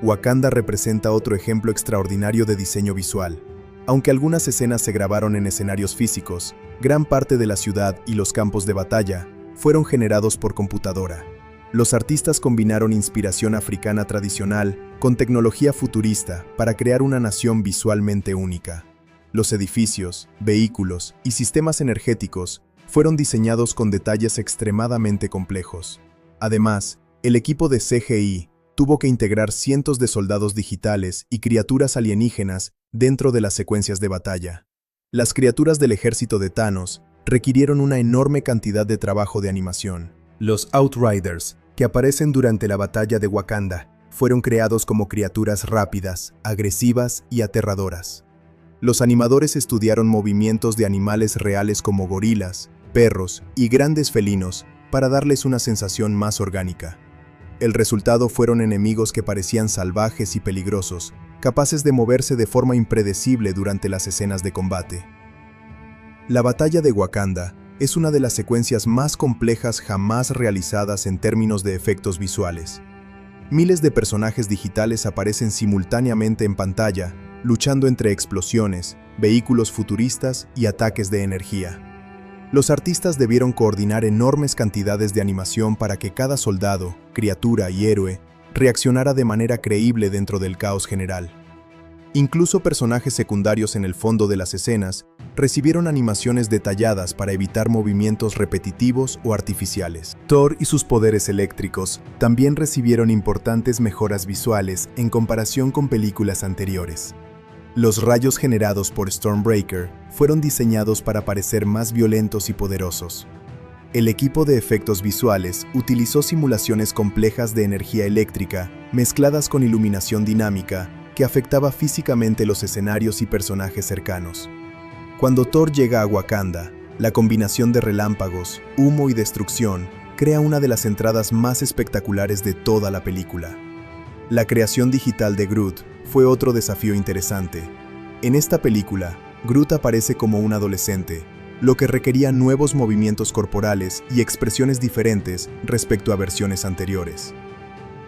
Wakanda representa otro ejemplo extraordinario de diseño visual. Aunque algunas escenas se grabaron en escenarios físicos, gran parte de la ciudad y los campos de batalla fueron generados por computadora. Los artistas combinaron inspiración africana tradicional con tecnología futurista para crear una nación visualmente única. Los edificios, vehículos y sistemas energéticos fueron diseñados con detalles extremadamente complejos. Además, el equipo de CGI tuvo que integrar cientos de soldados digitales y criaturas alienígenas dentro de las secuencias de batalla. Las criaturas del ejército de Thanos requirieron una enorme cantidad de trabajo de animación. Los Outriders, que aparecen durante la batalla de Wakanda, fueron creados como criaturas rápidas, agresivas y aterradoras. Los animadores estudiaron movimientos de animales reales como gorilas, perros y grandes felinos para darles una sensación más orgánica. El resultado fueron enemigos que parecían salvajes y peligrosos, capaces de moverse de forma impredecible durante las escenas de combate. La batalla de Wakanda es una de las secuencias más complejas jamás realizadas en términos de efectos visuales. Miles de personajes digitales aparecen simultáneamente en pantalla, luchando entre explosiones, vehículos futuristas y ataques de energía. Los artistas debieron coordinar enormes cantidades de animación para que cada soldado, criatura y héroe reaccionara de manera creíble dentro del caos general. Incluso personajes secundarios en el fondo de las escenas recibieron animaciones detalladas para evitar movimientos repetitivos o artificiales. Thor y sus poderes eléctricos también recibieron importantes mejoras visuales en comparación con películas anteriores. Los rayos generados por Stormbreaker fueron diseñados para parecer más violentos y poderosos. El equipo de efectos visuales utilizó simulaciones complejas de energía eléctrica mezcladas con iluminación dinámica que afectaba físicamente los escenarios y personajes cercanos. Cuando Thor llega a Wakanda, la combinación de relámpagos, humo y destrucción crea una de las entradas más espectaculares de toda la película. La creación digital de Groot fue otro desafío interesante. En esta película, Groot aparece como un adolescente, lo que requería nuevos movimientos corporales y expresiones diferentes respecto a versiones anteriores.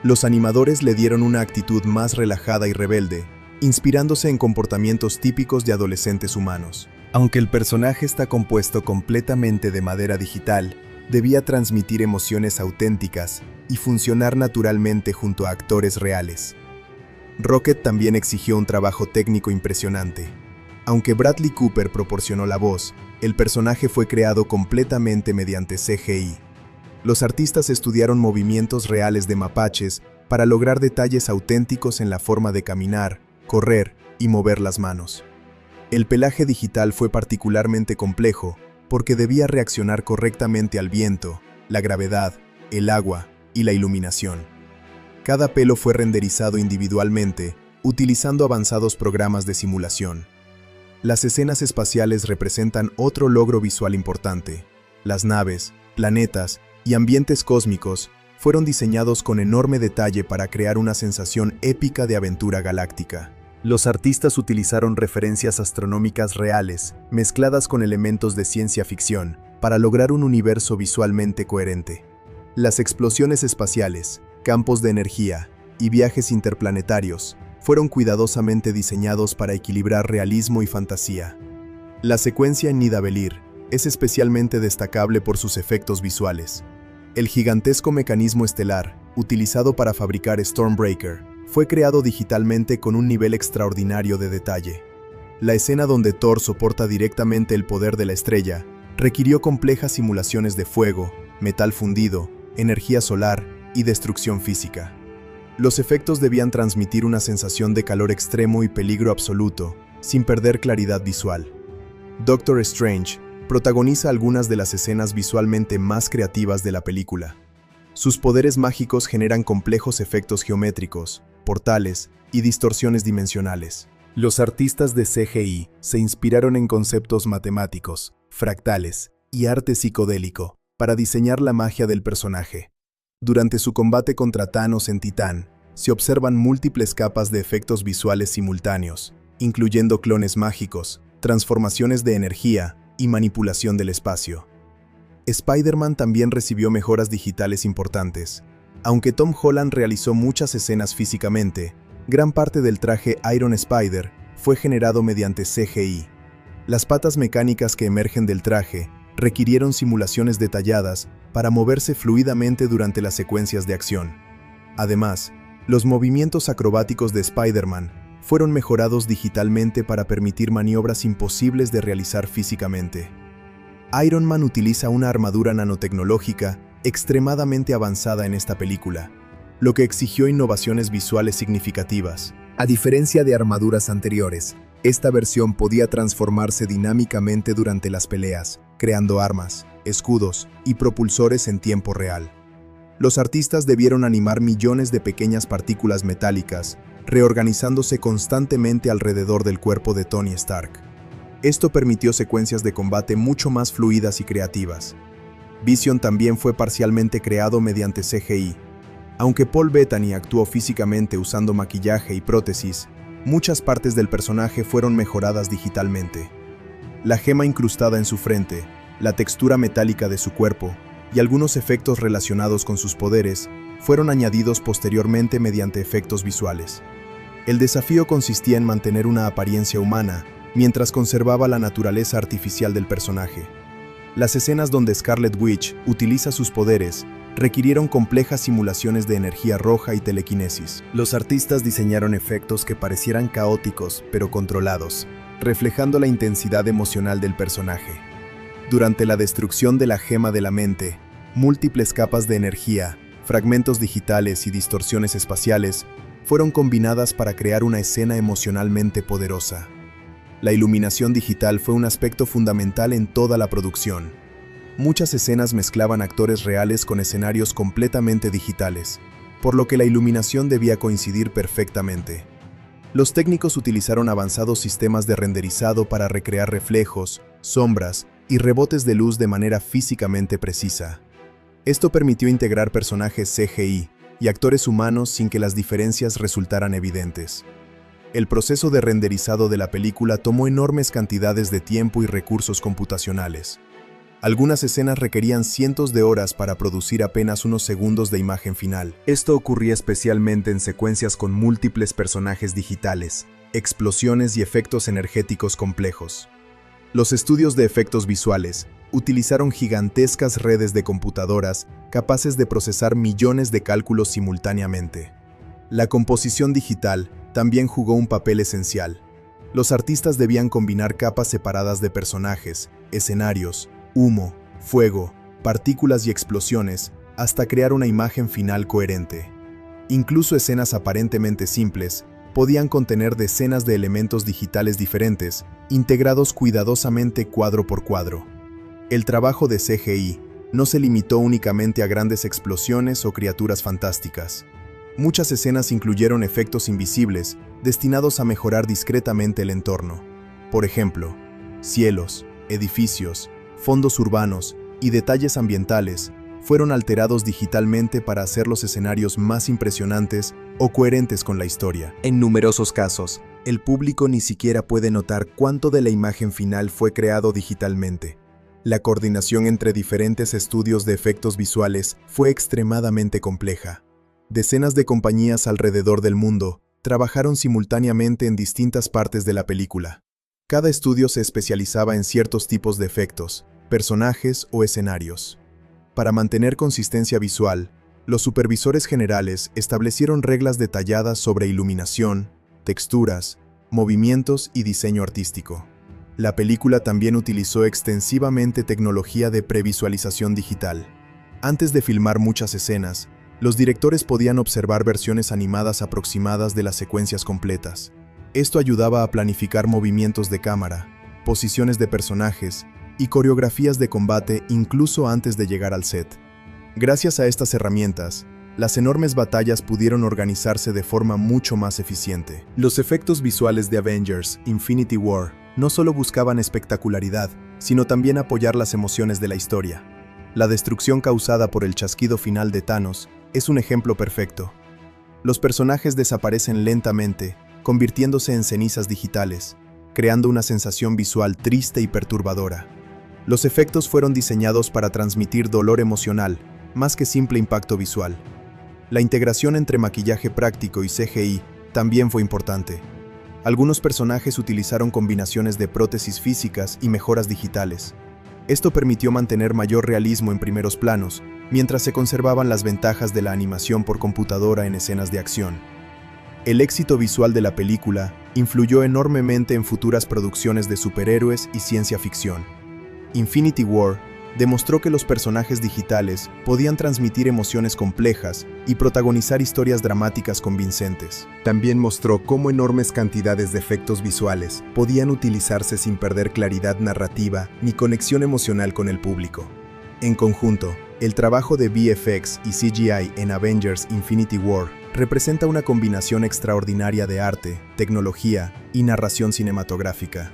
Los animadores le dieron una actitud más relajada y rebelde, inspirándose en comportamientos típicos de adolescentes humanos. Aunque el personaje está compuesto completamente de madera digital, debía transmitir emociones auténticas y funcionar naturalmente junto a actores reales. Rocket también exigió un trabajo técnico impresionante. Aunque Bradley Cooper proporcionó la voz, el personaje fue creado completamente mediante CGI. Los artistas estudiaron movimientos reales de mapaches para lograr detalles auténticos en la forma de caminar, correr y mover las manos. El pelaje digital fue particularmente complejo porque debía reaccionar correctamente al viento, la gravedad, el agua y la iluminación. Cada pelo fue renderizado individualmente, utilizando avanzados programas de simulación. Las escenas espaciales representan otro logro visual importante. Las naves, planetas y ambientes cósmicos fueron diseñados con enorme detalle para crear una sensación épica de aventura galáctica. Los artistas utilizaron referencias astronómicas reales, mezcladas con elementos de ciencia ficción, para lograr un universo visualmente coherente. Las explosiones espaciales, campos de energía y viajes interplanetarios fueron cuidadosamente diseñados para equilibrar realismo y fantasía. La secuencia en Nidavellir es especialmente destacable por sus efectos visuales. El gigantesco mecanismo estelar, utilizado para fabricar Stormbreaker, fue creado digitalmente con un nivel extraordinario de detalle. La escena donde Thor soporta directamente el poder de la estrella requirió complejas simulaciones de fuego, metal fundido, energía solar y destrucción física. Los efectos debían transmitir una sensación de calor extremo y peligro absoluto, sin perder claridad visual. Doctor Strange protagoniza algunas de las escenas visualmente más creativas de la película. Sus poderes mágicos generan complejos efectos geométricos, portales y distorsiones dimensionales. Los artistas de CGI se inspiraron en conceptos matemáticos, fractales y arte psicodélico para diseñar la magia del personaje. Durante su combate contra Thanos en Titán, se observan múltiples capas de efectos visuales simultáneos, incluyendo clones mágicos, transformaciones de energía y manipulación del espacio. Spider-Man también recibió mejoras digitales importantes. Aunque Tom Holland realizó muchas escenas físicamente, gran parte del traje Iron Spider fue generado mediante CGI. Las patas mecánicas que emergen del traje requirieron simulaciones detalladas para moverse fluidamente durante las secuencias de acción. Además, los movimientos acrobáticos de Spider-Man fueron mejorados digitalmente para permitir maniobras imposibles de realizar físicamente. Iron Man utiliza una armadura nanotecnológica extremadamente avanzada en esta película, lo que exigió innovaciones visuales significativas. A diferencia de armaduras anteriores, esta versión podía transformarse dinámicamente durante las peleas, creando armas, escudos y propulsores en tiempo real. Los artistas debieron animar millones de pequeñas partículas metálicas, reorganizándose constantemente alrededor del cuerpo de Tony Stark. Esto permitió secuencias de combate mucho más fluidas y creativas. Vision también fue parcialmente creado mediante CGI. Aunque Paul Bettany actuó físicamente usando maquillaje y prótesis, muchas partes del personaje fueron mejoradas digitalmente. La gema incrustada en su frente, la textura metálica de su cuerpo y algunos efectos relacionados con sus poderes fueron añadidos posteriormente mediante efectos visuales. El desafío consistía en mantener una apariencia humana mientras conservaba la naturaleza artificial del personaje. Las escenas donde Scarlet Witch utiliza sus poderes requirieron complejas simulaciones de energía roja y telequinesis. Los artistas diseñaron efectos que parecieran caóticos pero controlados, reflejando la intensidad emocional del personaje. Durante la destrucción de la gema de la mente, múltiples capas de energía, fragmentos digitales y distorsiones espaciales fueron combinadas para crear una escena emocionalmente poderosa. La iluminación digital fue un aspecto fundamental en toda la producción. Muchas escenas mezclaban actores reales con escenarios completamente digitales, por lo que la iluminación debía coincidir perfectamente. Los técnicos utilizaron avanzados sistemas de renderizado para recrear reflejos, sombras y rebotes de luz de manera físicamente precisa. Esto permitió integrar personajes CGI y actores humanos sin que las diferencias resultaran evidentes. El proceso de renderizado de la película tomó enormes cantidades de tiempo y recursos computacionales. Algunas escenas requerían cientos de horas para producir apenas unos segundos de imagen final. Esto ocurría especialmente en secuencias con múltiples personajes digitales, explosiones y efectos energéticos complejos. Los estudios de efectos visuales utilizaron gigantescas redes de computadoras capaces de procesar millones de cálculos simultáneamente. La composición digital también jugó un papel esencial. Los artistas debían combinar capas separadas de personajes, escenarios, humo, fuego, partículas y explosiones hasta crear una imagen final coherente. Incluso escenas aparentemente simples podían contener decenas de elementos digitales diferentes, integrados cuidadosamente cuadro por cuadro. El trabajo de CGI no se limitó únicamente a grandes explosiones o criaturas fantásticas. Muchas escenas incluyeron efectos invisibles destinados a mejorar discretamente el entorno. Por ejemplo, cielos, edificios, fondos urbanos y detalles ambientales fueron alterados digitalmente para hacer los escenarios más impresionantes o coherentes con la historia. En numerosos casos, el público ni siquiera puede notar cuánto de la imagen final fue creado digitalmente. La coordinación entre diferentes estudios de efectos visuales fue extremadamente compleja. Decenas de compañías alrededor del mundo trabajaron simultáneamente en distintas partes de la película. Cada estudio se especializaba en ciertos tipos de efectos, personajes o escenarios. Para mantener consistencia visual, los supervisores generales establecieron reglas detalladas sobre iluminación, texturas, movimientos y diseño artístico. La película también utilizó extensivamente tecnología de previsualización digital. Antes de filmar muchas escenas, los directores podían observar versiones animadas aproximadas de las secuencias completas. Esto ayudaba a planificar movimientos de cámara, posiciones de personajes y coreografías de combate incluso antes de llegar al set. Gracias a estas herramientas, las enormes batallas pudieron organizarse de forma mucho más eficiente. Los efectos visuales de Avengers: Infinity War no solo buscaban espectacularidad, sino también apoyar las emociones de la historia. La destrucción causada por el chasquido final de Thanos es un ejemplo perfecto. Los personajes desaparecen lentamente, convirtiéndose en cenizas digitales, creando una sensación visual triste y perturbadora. Los efectos fueron diseñados para transmitir dolor emocional, más que simple impacto visual. La integración entre maquillaje práctico y CGI también fue importante. Algunos personajes utilizaron combinaciones de prótesis físicas y mejoras digitales. Esto permitió mantener mayor realismo en primeros planos, mientras se conservaban las ventajas de la animación por computadora en escenas de acción. El éxito visual de la película influyó enormemente en futuras producciones de superhéroes y ciencia ficción. Infinity War demostró que los personajes digitales podían transmitir emociones complejas y protagonizar historias dramáticas convincentes. También mostró cómo enormes cantidades de efectos visuales podían utilizarse sin perder claridad narrativa ni conexión emocional con el público. En conjunto, el trabajo de VFX y CGI en Avengers: Infinity War representa una combinación extraordinaria de arte, tecnología y narración cinematográfica.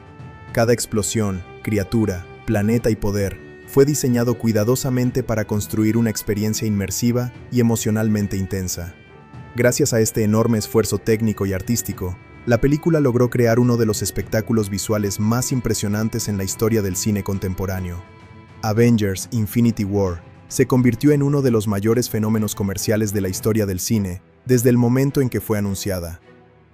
Cada explosión, criatura, planeta y poder fue diseñado cuidadosamente para construir una experiencia inmersiva y emocionalmente intensa. Gracias a este enorme esfuerzo técnico y artístico, la película logró crear uno de los espectáculos visuales más impresionantes en la historia del cine contemporáneo. Avengers: Infinity War se convirtió en uno de los mayores fenómenos comerciales de la historia del cine desde el momento en que fue anunciada.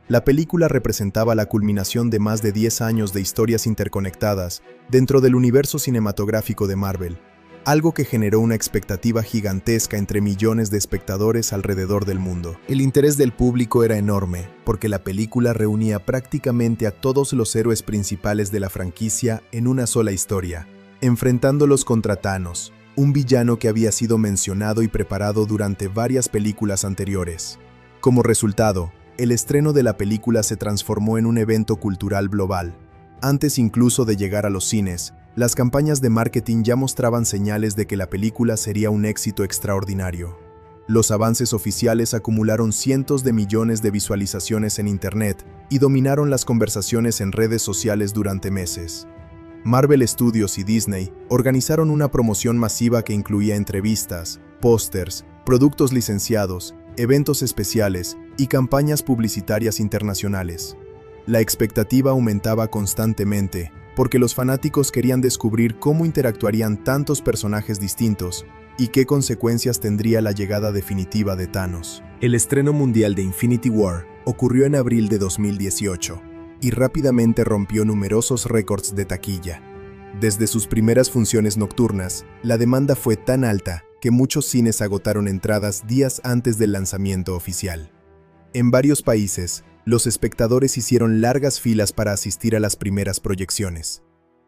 La película representaba la culminación de más de 10 años de historias interconectadas dentro del universo cinematográfico de Marvel, algo que generó una expectativa gigantesca entre millones de espectadores alrededor del mundo. El interés del público era enorme, porque la película reunía prácticamente a todos los héroes principales de la franquicia en una sola historia, enfrentándolos contra Thanos, un villano que había sido mencionado y preparado durante varias películas anteriores. Como resultado, el estreno de la película se transformó en un evento cultural global. Antes incluso de llegar a los cines, las campañas de marketing ya mostraban señales de que la película sería un éxito extraordinario. Los avances oficiales acumularon cientos de millones de visualizaciones en Internet y dominaron las conversaciones en redes sociales durante meses. Marvel Studios y Disney organizaron una promoción masiva que incluía entrevistas, pósters, productos licenciados, eventos especiales y campañas publicitarias internacionales. La expectativa aumentaba constantemente, porque los fanáticos querían descubrir cómo interactuarían tantos personajes distintos y qué consecuencias tendría la llegada definitiva de Thanos. El estreno mundial de Infinity War ocurrió en abril de 2018 y rápidamente rompió numerosos récords de taquilla. Desde sus primeras funciones nocturnas, la demanda fue tan alta que muchos cines agotaron entradas días antes del lanzamiento oficial. En varios países, los espectadores hicieron largas filas para asistir a las primeras proyecciones.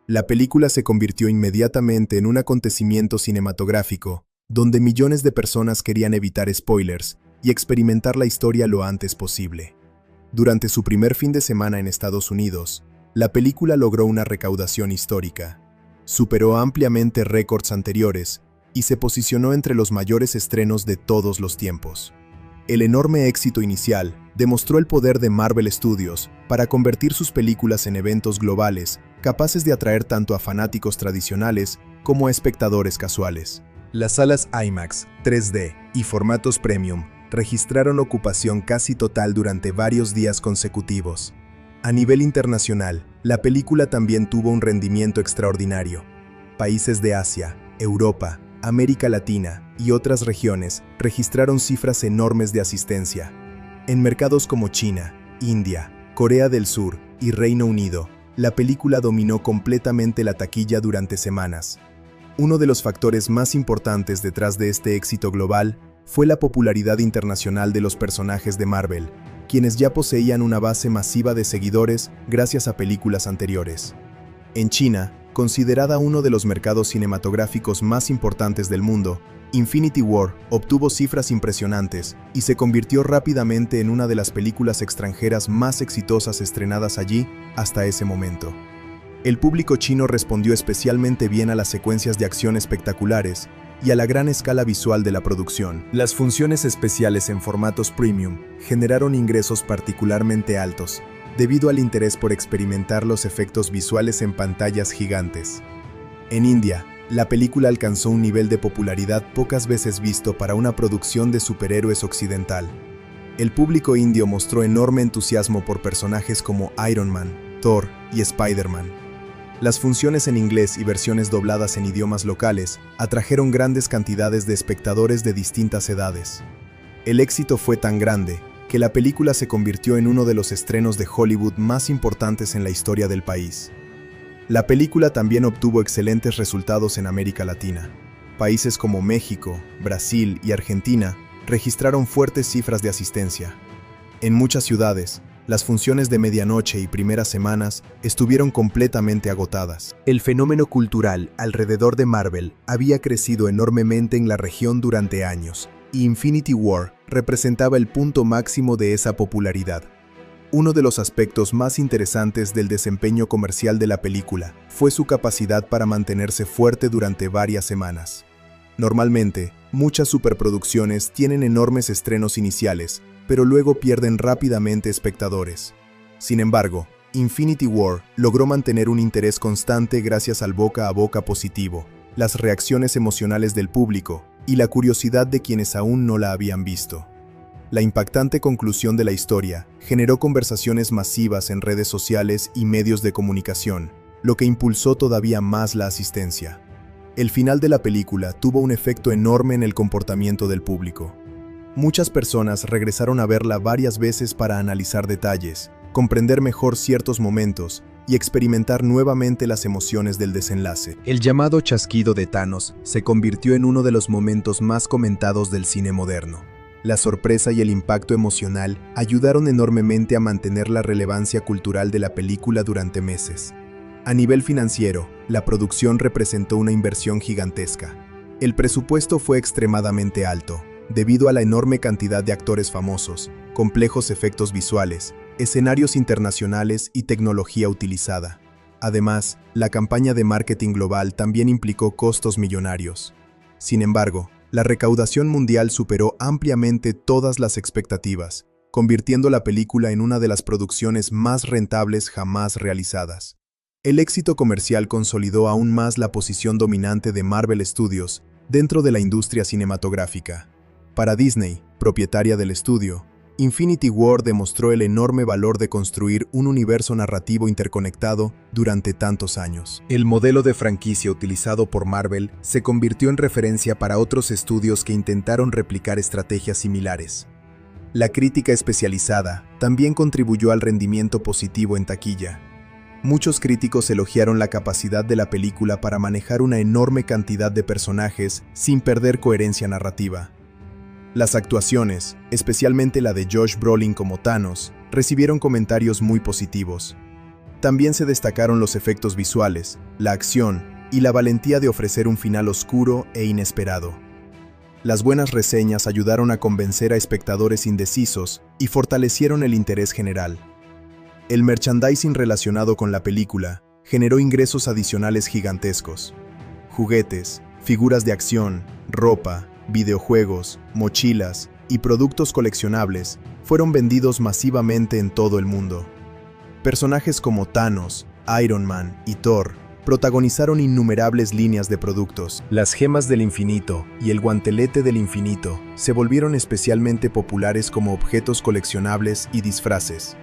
La película se convirtió inmediatamente en un acontecimiento cinematográfico, donde millones de personas querían evitar spoilers y experimentar la historia lo antes posible. Durante su primer fin de semana en Estados Unidos, la película logró una recaudación histórica. Superó ampliamente récords anteriores y se posicionó entre los mayores estrenos de todos los tiempos. El enorme éxito inicial demostró el poder de Marvel Studios para convertir sus películas en eventos globales capaces de atraer tanto a fanáticos tradicionales como a espectadores casuales. Las salas IMAX, 3D y formatos premium registraron ocupación casi total durante varios días consecutivos. A nivel internacional, la película también tuvo un rendimiento extraordinario. Países de Asia, Europa, América Latina y otras regiones registraron cifras enormes de asistencia. En mercados como China, India, Corea del Sur y Reino Unido, la película dominó completamente la taquilla durante semanas. Uno de los factores más importantes detrás de este éxito global fue la popularidad internacional de los personajes de Marvel, quienes ya poseían una base masiva de seguidores gracias a películas anteriores. En China, considerada uno de los mercados cinematográficos más importantes del mundo, Infinity War obtuvo cifras impresionantes y se convirtió rápidamente en una de las películas extranjeras más exitosas estrenadas allí hasta ese momento. El público chino respondió especialmente bien a las secuencias de acción espectaculares y a la gran escala visual de la producción. Las funciones especiales en formatos premium generaron ingresos particularmente altos, debido al interés por experimentar los efectos visuales en pantallas gigantes. En India, la película alcanzó un nivel de popularidad pocas veces visto para una producción de superhéroes occidental. El público indio mostró enorme entusiasmo por personajes como Iron Man, Thor y Spider-Man. Las funciones en inglés y versiones dobladas en idiomas locales atrajeron grandes cantidades de espectadores de distintas edades. El éxito fue tan grande que la película se convirtió en uno de los estrenos de Hollywood más importantes en la historia del país. La película también obtuvo excelentes resultados en América Latina. Países como México, Brasil y Argentina registraron fuertes cifras de asistencia. En muchas ciudades, las funciones de medianoche y primeras semanas estuvieron completamente agotadas. El fenómeno cultural alrededor de Marvel había crecido enormemente en la región durante años, y Infinity War representaba el punto máximo de esa popularidad. Uno de los aspectos más interesantes del desempeño comercial de la película fue su capacidad para mantenerse fuerte durante varias semanas. Normalmente, muchas superproducciones tienen enormes estrenos iniciales, pero luego pierden rápidamente espectadores. Sin embargo, Infinity War logró mantener un interés constante gracias al boca a boca positivo, las reacciones emocionales del público y la curiosidad de quienes aún no la habían visto. La impactante conclusión de la historia generó conversaciones masivas en redes sociales y medios de comunicación, lo que impulsó todavía más la asistencia. El final de la película tuvo un efecto enorme en el comportamiento del público. Muchas personas regresaron a verla varias veces para analizar detalles, comprender mejor ciertos momentos y experimentar nuevamente las emociones del desenlace. El llamado chasquido de Thanos se convirtió en uno de los momentos más comentados del cine moderno. La sorpresa y el impacto emocional ayudaron enormemente a mantener la relevancia cultural de la película durante meses. A nivel financiero, la producción representó una inversión gigantesca. El presupuesto fue extremadamente alto, debido a la enorme cantidad de actores famosos, complejos efectos visuales, escenarios internacionales y tecnología utilizada. Además, la campaña de marketing global también implicó costos millonarios. Sin embargo, la recaudación mundial superó ampliamente todas las expectativas, convirtiendo la película en una de las producciones más rentables jamás realizadas. El éxito comercial consolidó aún más la posición dominante de Marvel Studios dentro de la industria cinematográfica. Para Disney, propietaria del estudio, Infinity War demostró el enorme valor de construir un universo narrativo interconectado durante tantos años. El modelo de franquicia utilizado por Marvel se convirtió en referencia para otros estudios que intentaron replicar estrategias similares. La crítica especializada también contribuyó al rendimiento positivo en taquilla. Muchos críticos elogiaron la capacidad de la película para manejar una enorme cantidad de personajes sin perder coherencia narrativa. Las actuaciones, especialmente la de Josh Brolin como Thanos, recibieron comentarios muy positivos. También se destacaron los efectos visuales, la acción y la valentía de ofrecer un final oscuro e inesperado. Las buenas reseñas ayudaron a convencer a espectadores indecisos y fortalecieron el interés general. El merchandising relacionado con la película generó ingresos adicionales gigantescos. Juguetes, figuras de acción, ropa, videojuegos, mochilas y productos coleccionables fueron vendidos masivamente en todo el mundo. Personajes como Thanos, Iron Man y Thor protagonizaron innumerables líneas de productos. Las gemas del infinito y el guantelete del infinito se volvieron especialmente populares como objetos coleccionables y disfraces.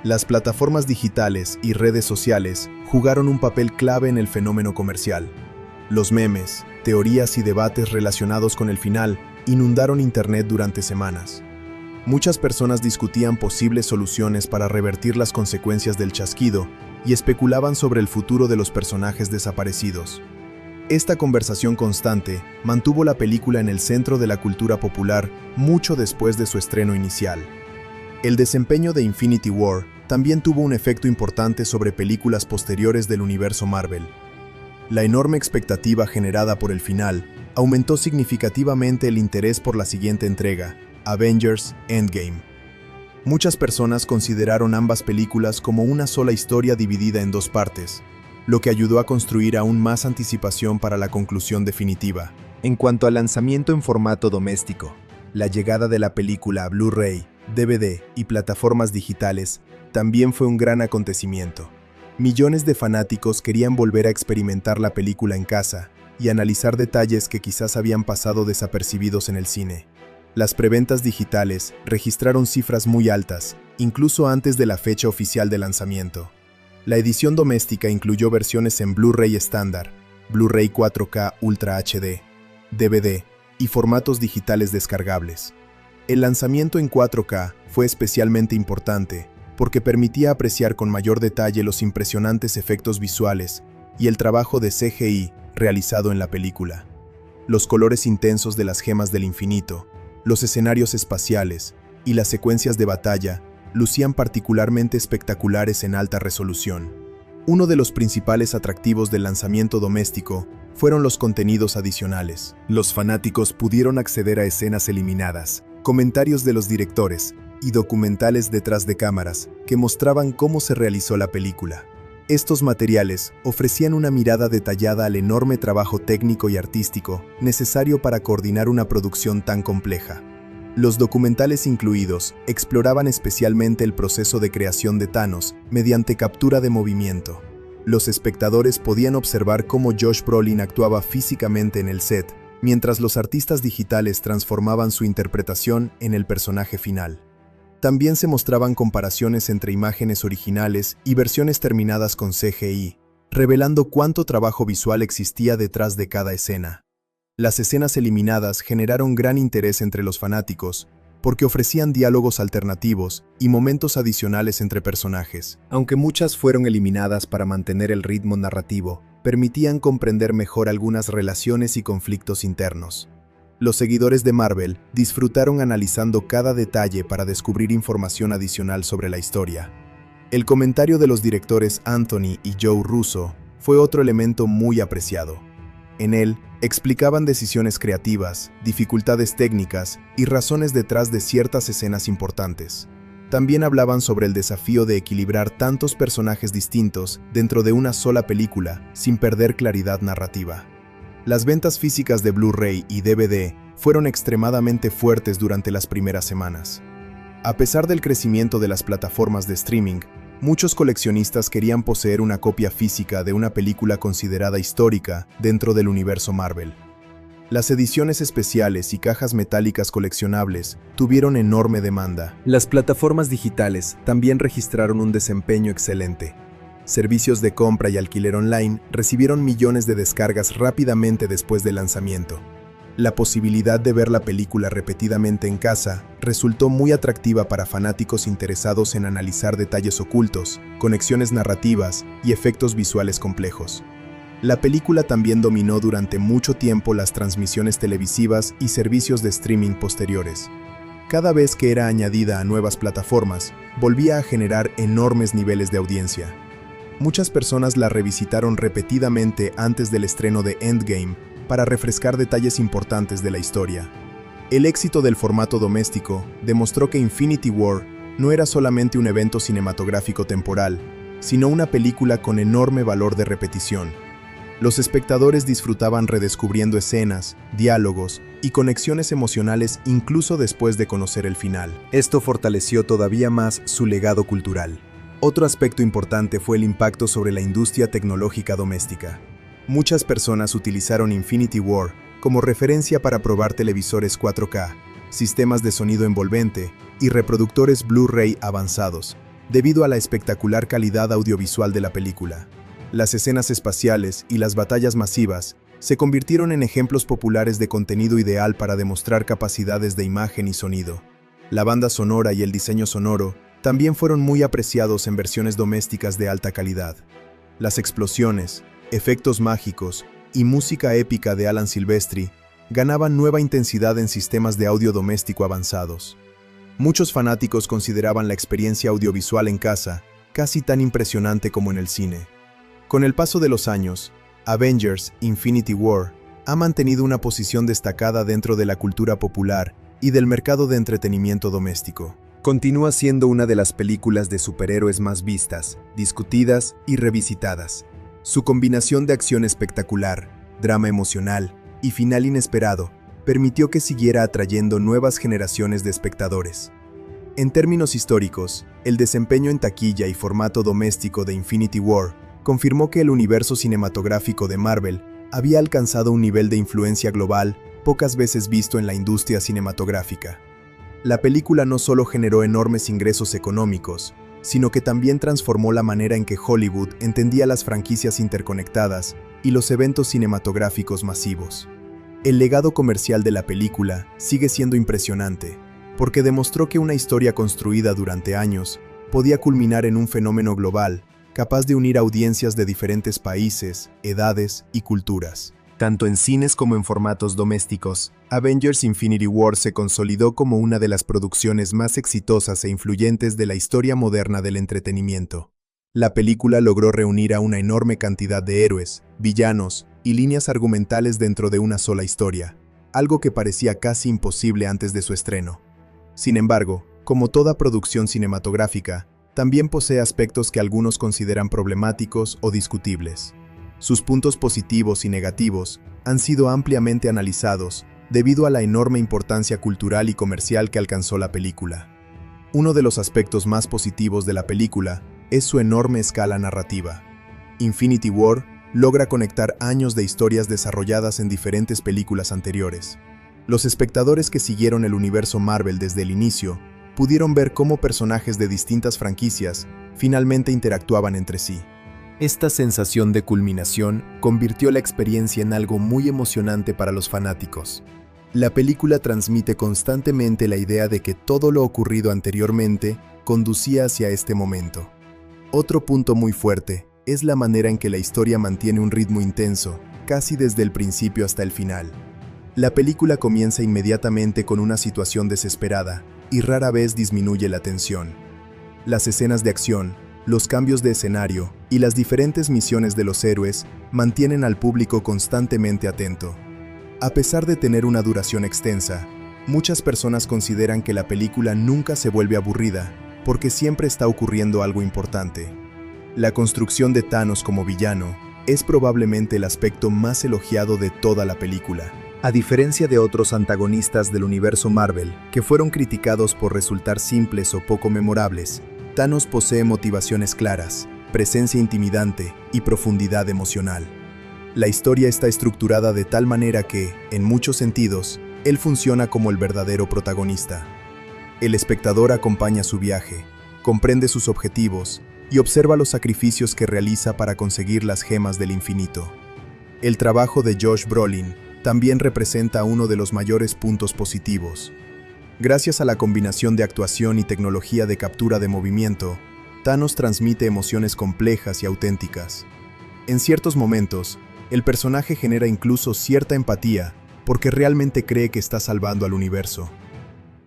Las plataformas digitales y redes sociales jugaron un papel clave en el fenómeno comercial. Los memes, teorías y debates relacionados con el final inundaron Internet durante semanas. Muchas personas discutían posibles soluciones para revertir las consecuencias del chasquido y especulaban sobre el futuro de los personajes desaparecidos. Esta conversación constante mantuvo la película en el centro de la cultura popular mucho después de su estreno inicial. El desempeño de Infinity War también tuvo un efecto importante sobre películas posteriores del universo Marvel. La enorme expectativa generada por el final aumentó significativamente el interés por la siguiente entrega, Avengers Endgame. Muchas personas consideraron ambas películas como una sola historia dividida en dos partes, lo que ayudó a construir aún más anticipación para la conclusión definitiva. En cuanto al lanzamiento en formato doméstico, la llegada de la película a Blu-ray, DVD y plataformas digitales también fue un gran acontecimiento. Millones de fanáticos querían volver a experimentar la película en casa y analizar detalles que quizás habían pasado desapercibidos en el cine. Las preventas digitales registraron cifras muy altas, incluso antes de la fecha oficial de lanzamiento. La edición doméstica incluyó versiones en Blu-ray estándar, Blu-ray 4K Ultra HD, DVD y formatos digitales descargables. El lanzamiento en 4K fue especialmente importante porque permitía apreciar con mayor detalle los impresionantes efectos visuales y el trabajo de CGI realizado en la película. Los colores intensos de las gemas del infinito, los escenarios espaciales y las secuencias de batalla lucían particularmente espectaculares en alta resolución. Uno de los principales atractivos del lanzamiento doméstico fueron los contenidos adicionales. Los fanáticos pudieron acceder a escenas eliminadas, comentarios de los directores y documentales detrás de cámaras que mostraban cómo se realizó la película. Estos materiales ofrecían una mirada detallada al enorme trabajo técnico y artístico necesario para coordinar una producción tan compleja. Los documentales incluidos exploraban especialmente el proceso de creación de Thanos mediante captura de movimiento. Los espectadores podían observar cómo Josh Brolin actuaba físicamente en el set, mientras los artistas digitales transformaban su interpretación en el personaje final. También se mostraban comparaciones entre imágenes originales y versiones terminadas con CGI, revelando cuánto trabajo visual existía detrás de cada escena. Las escenas eliminadas generaron gran interés entre los fanáticos, porque ofrecían diálogos alternativos y momentos adicionales entre personajes. Aunque muchas fueron eliminadas para mantener el ritmo narrativo, permitían comprender mejor algunas relaciones y conflictos internos. Los seguidores de Marvel disfrutaron analizando cada detalle para descubrir información adicional sobre la historia. El comentario de los directores Anthony y Joe Russo fue otro elemento muy apreciado. En él, explicaban decisiones creativas, dificultades técnicas y razones detrás de ciertas escenas importantes. También hablaban sobre el desafío de equilibrar tantos personajes distintos dentro de una sola película sin perder claridad narrativa. Las ventas físicas de Blu-ray y DVD fueron extremadamente fuertes durante las primeras semanas. A pesar del crecimiento de las plataformas de streaming, muchos coleccionistas querían poseer una copia física de una película considerada histórica dentro del universo Marvel. Las ediciones especiales y cajas metálicas coleccionables tuvieron enorme demanda. Las plataformas digitales también registraron un desempeño excelente. Servicios de compra y alquiler online recibieron millones de descargas rápidamente después del lanzamiento. La posibilidad de ver la película repetidamente en casa resultó muy atractiva para fanáticos interesados en analizar detalles ocultos, conexiones narrativas y efectos visuales complejos. La película también dominó durante mucho tiempo las transmisiones televisivas y servicios de streaming posteriores. Cada vez que era añadida a nuevas plataformas, volvía a generar enormes niveles de audiencia. Muchas personas la revisitaron repetidamente antes del estreno de Endgame para refrescar detalles importantes de la historia. El éxito del formato doméstico demostró que Infinity War no era solamente un evento cinematográfico temporal, sino una película con enorme valor de repetición. Los espectadores disfrutaban redescubriendo escenas, diálogos y conexiones emocionales incluso después de conocer el final. Esto fortaleció todavía más su legado cultural. Otro aspecto importante fue el impacto sobre la industria tecnológica doméstica. Muchas personas utilizaron Infinity War como referencia para probar televisores 4K, sistemas de sonido envolvente y reproductores Blu-ray avanzados, debido a la espectacular calidad audiovisual de la película. Las escenas espaciales y las batallas masivas se convirtieron en ejemplos populares de contenido ideal para demostrar capacidades de imagen y sonido. La banda sonora y el diseño sonoro también fueron muy apreciados en versiones domésticas de alta calidad. Las explosiones, efectos mágicos y música épica de Alan Silvestri ganaban nueva intensidad en sistemas de audio doméstico avanzados. Muchos fanáticos consideraban la experiencia audiovisual en casa casi tan impresionante como en el cine. Con el paso de los años, Avengers: Infinity War ha mantenido una posición destacada dentro de la cultura popular y del mercado de entretenimiento doméstico. Continúa siendo una de las películas de superhéroes más vistas, discutidas y revisitadas. Su combinación de acción espectacular, drama emocional y final inesperado permitió que siguiera atrayendo nuevas generaciones de espectadores. En términos históricos, el desempeño en taquilla y formato doméstico de Infinity War confirmó que el universo cinematográfico de Marvel había alcanzado un nivel de influencia global pocas veces visto en la industria cinematográfica. La película no solo generó enormes ingresos económicos, sino que también transformó la manera en que Hollywood entendía las franquicias interconectadas y los eventos cinematográficos masivos. El legado comercial de la película sigue siendo impresionante, porque demostró que una historia construida durante años podía culminar en un fenómeno global, capaz de unir audiencias de diferentes países, edades y culturas. Tanto en cines como en formatos domésticos, Avengers: Infinity War se consolidó como una de las producciones más exitosas e influyentes de la historia moderna del entretenimiento. La película logró reunir a una enorme cantidad de héroes, villanos y líneas argumentales dentro de una sola historia, algo que parecía casi imposible antes de su estreno. Sin embargo, como toda producción cinematográfica, también posee aspectos que algunos consideran problemáticos o discutibles. Sus puntos positivos y negativos han sido ampliamente analizados debido a la enorme importancia cultural y comercial que alcanzó la película. Uno de los aspectos más positivos de la película es su enorme escala narrativa. Infinity War logra conectar años de historias desarrolladas en diferentes películas anteriores. Los espectadores que siguieron el universo Marvel desde el inicio pudieron ver cómo personajes de distintas franquicias finalmente interactuaban entre sí. Esta sensación de culminación convirtió la experiencia en algo muy emocionante para los fanáticos. La película transmite constantemente la idea de que todo lo ocurrido anteriormente conducía hacia este momento. Otro punto muy fuerte es la manera en que la historia mantiene un ritmo intenso, casi desde el principio hasta el final. La película comienza inmediatamente con una situación desesperada y rara vez disminuye la tensión. Las escenas de acción, los cambios de escenario y las diferentes misiones de los héroes mantienen al público constantemente atento. A pesar de tener una duración extensa, muchas personas consideran que la película nunca se vuelve aburrida porque siempre está ocurriendo algo importante. La construcción de Thanos como villano es probablemente el aspecto más elogiado de toda la película. A diferencia de otros antagonistas del universo Marvel, que fueron criticados por resultar simples o poco memorables, Thanos posee motivaciones claras, presencia intimidante y profundidad emocional. La historia está estructurada de tal manera que, en muchos sentidos, él funciona como el verdadero protagonista. El espectador acompaña su viaje, comprende sus objetivos y observa los sacrificios que realiza para conseguir las gemas del infinito. El trabajo de Josh Brolin también representa uno de los mayores puntos positivos. Gracias a la combinación de actuación y tecnología de captura de movimiento, Thanos transmite emociones complejas y auténticas. En ciertos momentos, el personaje genera incluso cierta empatía porque realmente cree que está salvando al universo.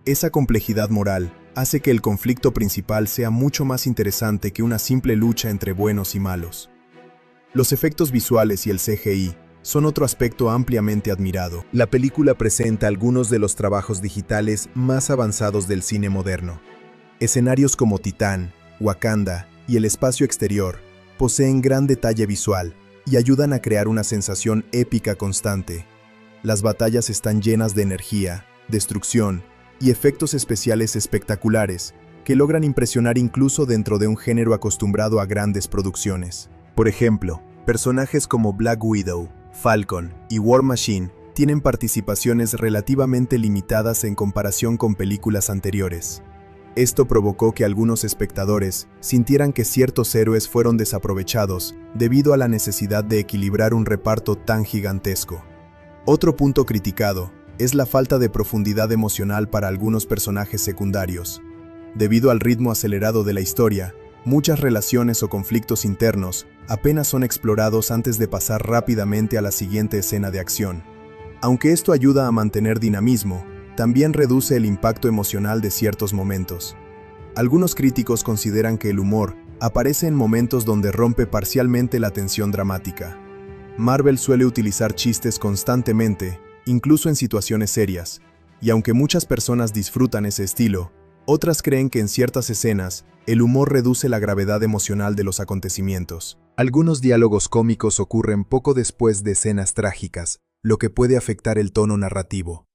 Esa complejidad moral hace que el conflicto principal sea mucho más interesante que una simple lucha entre buenos y malos. Los efectos visuales y el CGI son otro aspecto ampliamente admirado. La película presenta algunos de los trabajos digitales más avanzados del cine moderno. Escenarios como Titán, Wakanda y el espacio exterior poseen gran detalle visual y ayudan a crear una sensación épica constante. Las batallas están llenas de energía, destrucción y efectos especiales espectaculares que logran impresionar incluso dentro de un género acostumbrado a grandes producciones. Por ejemplo, personajes como Black Widow, Falcon y War Machine tienen participaciones relativamente limitadas en comparación con películas anteriores. Esto provocó que algunos espectadores sintieran que ciertos héroes fueron desaprovechados debido a la necesidad de equilibrar un reparto tan gigantesco. Otro punto criticado es la falta de profundidad emocional para algunos personajes secundarios. Debido al ritmo acelerado de la historia, muchas relaciones o conflictos internos apenas son explorados antes de pasar rápidamente a la siguiente escena de acción. Aunque esto ayuda a mantener dinamismo, también reduce el impacto emocional de ciertos momentos. Algunos críticos consideran que el humor aparece en momentos donde rompe parcialmente la tensión dramática. Marvel suele utilizar chistes constantemente, incluso en situaciones serias, y aunque muchas personas disfrutan ese estilo, otras creen que en ciertas escenas, el humor reduce la gravedad emocional de los acontecimientos. Algunos diálogos cómicos ocurren poco después de escenas trágicas, lo que puede afectar el tono narrativo.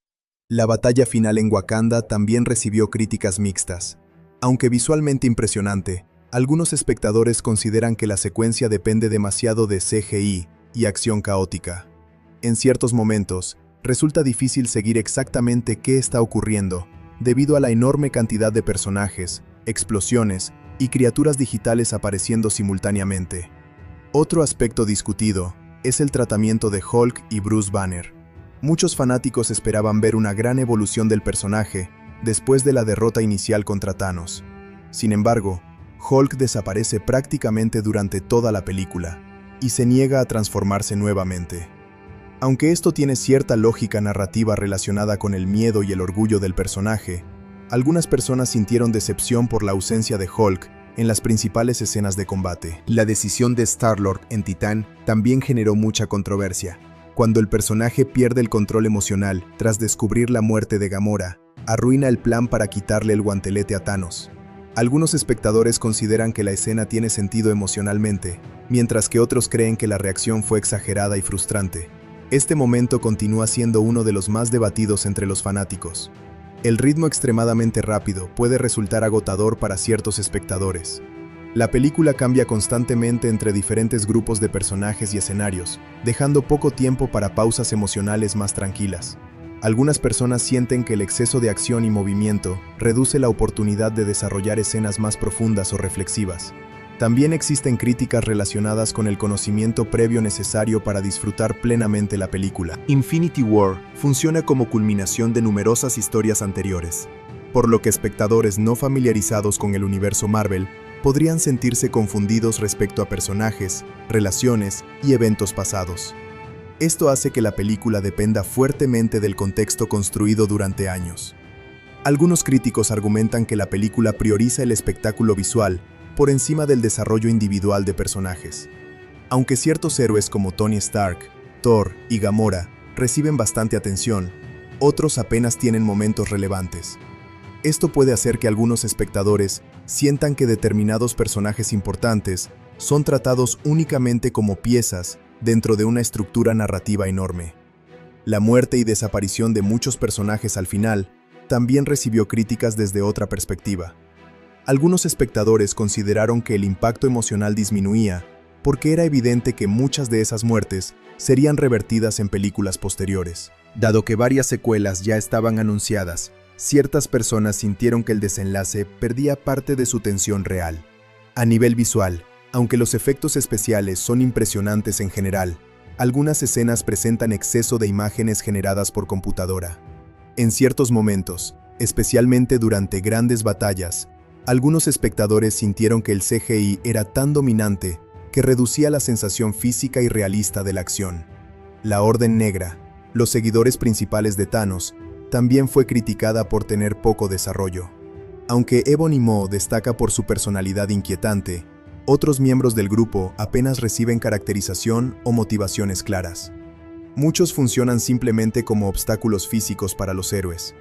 La batalla final en Wakanda también recibió críticas mixtas. Aunque visualmente impresionante, algunos espectadores consideran que la secuencia depende demasiado de CGI y acción caótica. En ciertos momentos, resulta difícil seguir exactamente qué está ocurriendo, debido a la enorme cantidad de personajes, explosiones y criaturas digitales apareciendo simultáneamente. Otro aspecto discutido es el tratamiento de Hulk y Bruce Banner. Muchos fanáticos esperaban ver una gran evolución del personaje después de la derrota inicial contra Thanos. Sin embargo, Hulk desaparece prácticamente durante toda la película y se niega a transformarse nuevamente. Aunque esto tiene cierta lógica narrativa relacionada con el miedo y el orgullo del personaje, algunas personas sintieron decepción por la ausencia de Hulk en las principales escenas de combate. La decisión de Star-Lord en Titán también generó mucha controversia. Cuando el personaje pierde el control emocional tras descubrir la muerte de Gamora, arruina el plan para quitarle el guantelete a Thanos. Algunos espectadores consideran que la escena tiene sentido emocionalmente, mientras que otros creen que la reacción fue exagerada y frustrante. Este momento continúa siendo uno de los más debatidos entre los fanáticos. El ritmo extremadamente rápido puede resultar agotador para ciertos espectadores. La película cambia constantemente entre diferentes grupos de personajes y escenarios, dejando poco tiempo para pausas emocionales más tranquilas. Algunas personas sienten que el exceso de acción y movimiento reduce la oportunidad de desarrollar escenas más profundas o reflexivas. También existen críticas relacionadas con el conocimiento previo necesario para disfrutar plenamente la película. Infinity War funciona como culminación de numerosas historias anteriores, por lo que espectadores no familiarizados con el universo Marvel podrían sentirse confundidos respecto a personajes, relaciones y eventos pasados. Esto hace que la película dependa fuertemente del contexto construido durante años. Algunos críticos argumentan que la película prioriza el espectáculo visual por encima del desarrollo individual de personajes. Aunque ciertos héroes como Tony Stark, Thor y Gamora reciben bastante atención, otros apenas tienen momentos relevantes. Esto puede hacer que algunos espectadores sientan que determinados personajes importantes son tratados únicamente como piezas dentro de una estructura narrativa enorme. La muerte y desaparición de muchos personajes al final también recibió críticas desde otra perspectiva. Algunos espectadores consideraron que el impacto emocional disminuía porque era evidente que muchas de esas muertes serían revertidas en películas posteriores. Dado que varias secuelas ya estaban anunciadas, ciertas personas sintieron que el desenlace perdía parte de su tensión real. A nivel visual, aunque los efectos especiales son impresionantes en general, algunas escenas presentan exceso de imágenes generadas por computadora. En ciertos momentos, especialmente durante grandes batallas, algunos espectadores sintieron que el CGI era tan dominante que reducía la sensación física y realista de la acción. La Orden Negra, los seguidores principales de Thanos, también fue criticada por tener poco desarrollo. Aunque Ebony Maw destaca por su personalidad inquietante, otros miembros del grupo apenas reciben caracterización o motivaciones claras. Muchos funcionan simplemente como obstáculos físicos para los héroes.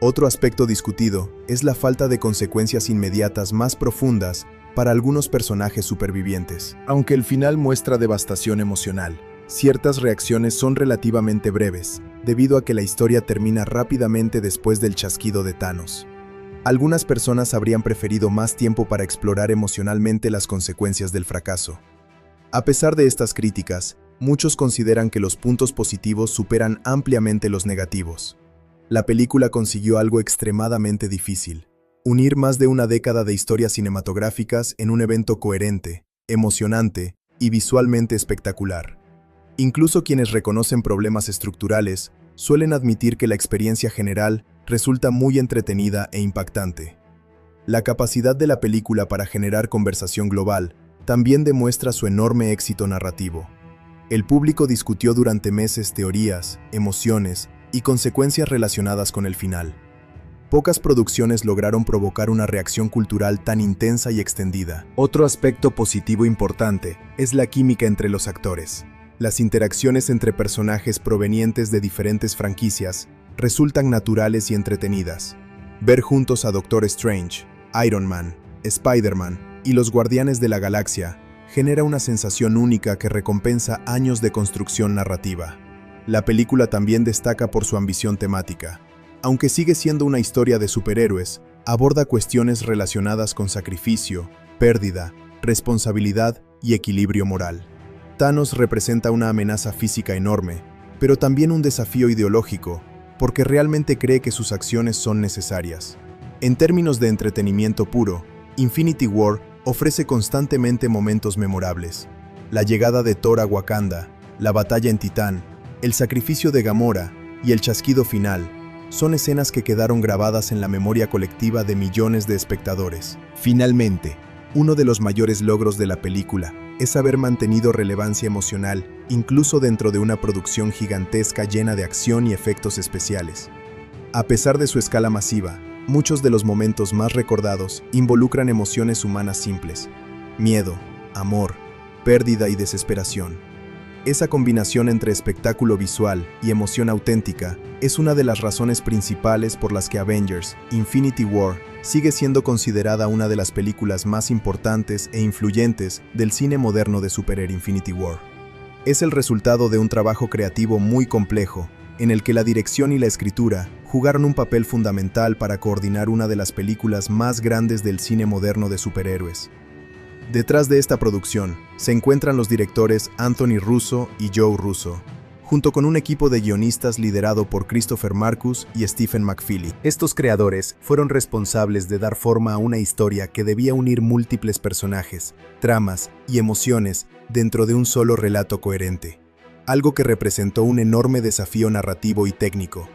Otro aspecto discutido es la falta de consecuencias inmediatas más profundas para algunos personajes supervivientes. Aunque el final muestra devastación emocional, ciertas reacciones son relativamente breves, debido a que la historia termina rápidamente después del chasquido de Thanos. Algunas personas habrían preferido más tiempo para explorar emocionalmente las consecuencias del fracaso. A pesar de estas críticas, muchos consideran que los puntos positivos superan ampliamente los negativos. La película consiguió algo extremadamente difícil: unir más de una década de historias cinematográficas en un evento coherente, emocionante y visualmente espectacular. Incluso quienes reconocen problemas estructurales suelen admitir que la experiencia general resulta muy entretenida e impactante. La capacidad de la película para generar conversación global también demuestra su enorme éxito narrativo. El público discutió durante meses teorías, emociones y consecuencias relacionadas con el final. Pocas producciones lograron provocar una reacción cultural tan intensa y extendida. Otro aspecto positivo importante es la química entre los actores. Las interacciones entre personajes provenientes de diferentes franquicias resultan naturales y entretenidas. Ver juntos a Doctor Strange, Iron Man, Spider-Man y los Guardianes de la Galaxia genera una sensación única que recompensa años de construcción narrativa. La película también destaca por su ambición temática. Aunque sigue siendo una historia de superhéroes, aborda cuestiones relacionadas con sacrificio, pérdida, responsabilidad y equilibrio moral. Thanos representa una amenaza física enorme, pero también un desafío ideológico, porque realmente cree que sus acciones son necesarias. En términos de entretenimiento puro, Infinity War ofrece constantemente momentos memorables. La llegada de Thor a Wakanda, la batalla en Titán, el sacrificio de Gamora y el chasquido final son escenas que quedaron grabadas en la memoria colectiva de millones de espectadores. Finalmente, uno de los mayores logros de la película es haber mantenido relevancia emocional, incluso dentro de una producción gigantesca llena de acción y efectos especiales. A pesar de su escala masiva, muchos de los momentos más recordados involucran emociones humanas simples: miedo, amor, pérdida y desesperación. Esa combinación entre espectáculo visual y emoción auténtica es una de las razones principales por las que Avengers: Infinity War sigue siendo considerada una de las películas más importantes e influyentes del cine moderno de superhéroe. Infinity War es el resultado de un trabajo creativo muy complejo, en el que la dirección y la escritura jugaron un papel fundamental para coordinar una de las películas más grandes del cine moderno de superhéroes. Detrás de esta producción se encuentran los directores Anthony Russo y Joe Russo, junto con un equipo de guionistas liderado por Christopher Marcus y Stephen McFeely. Estos creadores fueron responsables de dar forma a una historia que debía unir múltiples personajes, tramas y emociones dentro de un solo relato coherente, algo que representó un enorme desafío narrativo y técnico.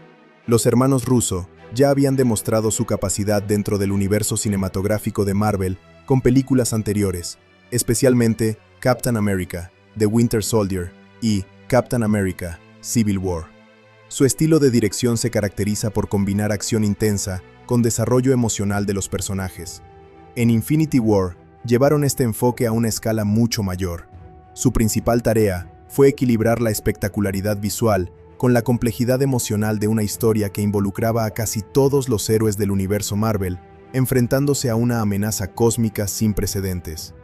Los hermanos Russo ya habían demostrado su capacidad dentro del universo cinematográfico de Marvel con películas anteriores, especialmente Captain America, The Winter Soldier y Captain America: Civil War. Su estilo de dirección se caracteriza por combinar acción intensa con desarrollo emocional de los personajes. En Infinity War, llevaron este enfoque a una escala mucho mayor. Su principal tarea fue equilibrar la espectacularidad visual con la complejidad emocional de una historia que involucraba a casi todos los héroes del universo Marvel, enfrentándose a una amenaza cósmica sin precedentes.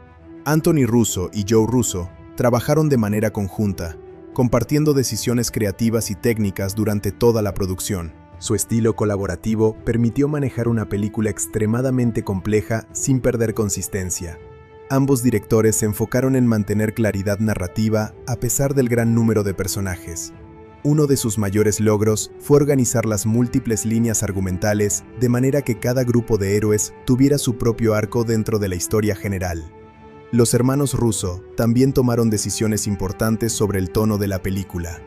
Anthony Russo y Joe Russo trabajaron de manera conjunta, compartiendo decisiones creativas y técnicas durante toda la producción. Su estilo colaborativo permitió manejar una película extremadamente compleja sin perder consistencia. Ambos directores se enfocaron en mantener claridad narrativa a pesar del gran número de personajes. Uno de sus mayores logros fue organizar las múltiples líneas argumentales de manera que cada grupo de héroes tuviera su propio arco dentro de la historia general. Los hermanos Russo también tomaron decisiones importantes sobre el tono de la película.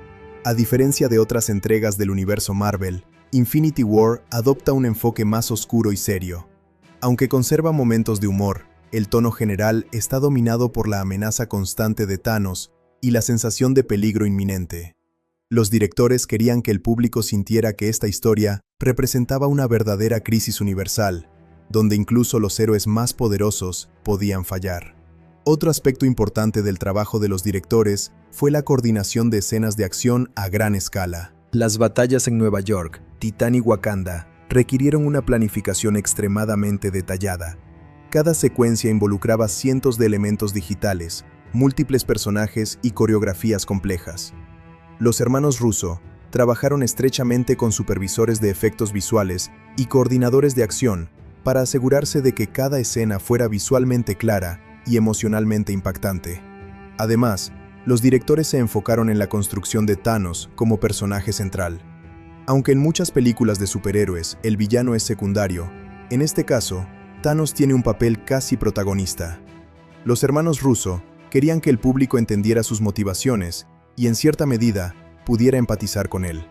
A diferencia de otras entregas del universo Marvel, Infinity War adopta un enfoque más oscuro y serio. Aunque conserva momentos de humor, el tono general está dominado por la amenaza constante de Thanos y la sensación de peligro inminente. Los directores querían que el público sintiera que esta historia representaba una verdadera crisis universal, donde incluso los héroes más poderosos podían fallar. Otro aspecto importante del trabajo de los directores fue la coordinación de escenas de acción a gran escala. Las batallas en Nueva York, Titán y Wakanda requirieron una planificación extremadamente detallada. Cada secuencia involucraba cientos de elementos digitales, múltiples personajes y coreografías complejas. Los hermanos Russo trabajaron estrechamente con supervisores de efectos visuales y coordinadores de acción para asegurarse de que cada escena fuera visualmente clara y emocionalmente impactante. Además, los directores se enfocaron en la construcción de Thanos como personaje central. Aunque en muchas películas de superhéroes el villano es secundario, en este caso, Thanos tiene un papel casi protagonista. Los hermanos Russo querían que el público entendiera sus motivaciones y, en cierta medida, pudiera empatizar con él.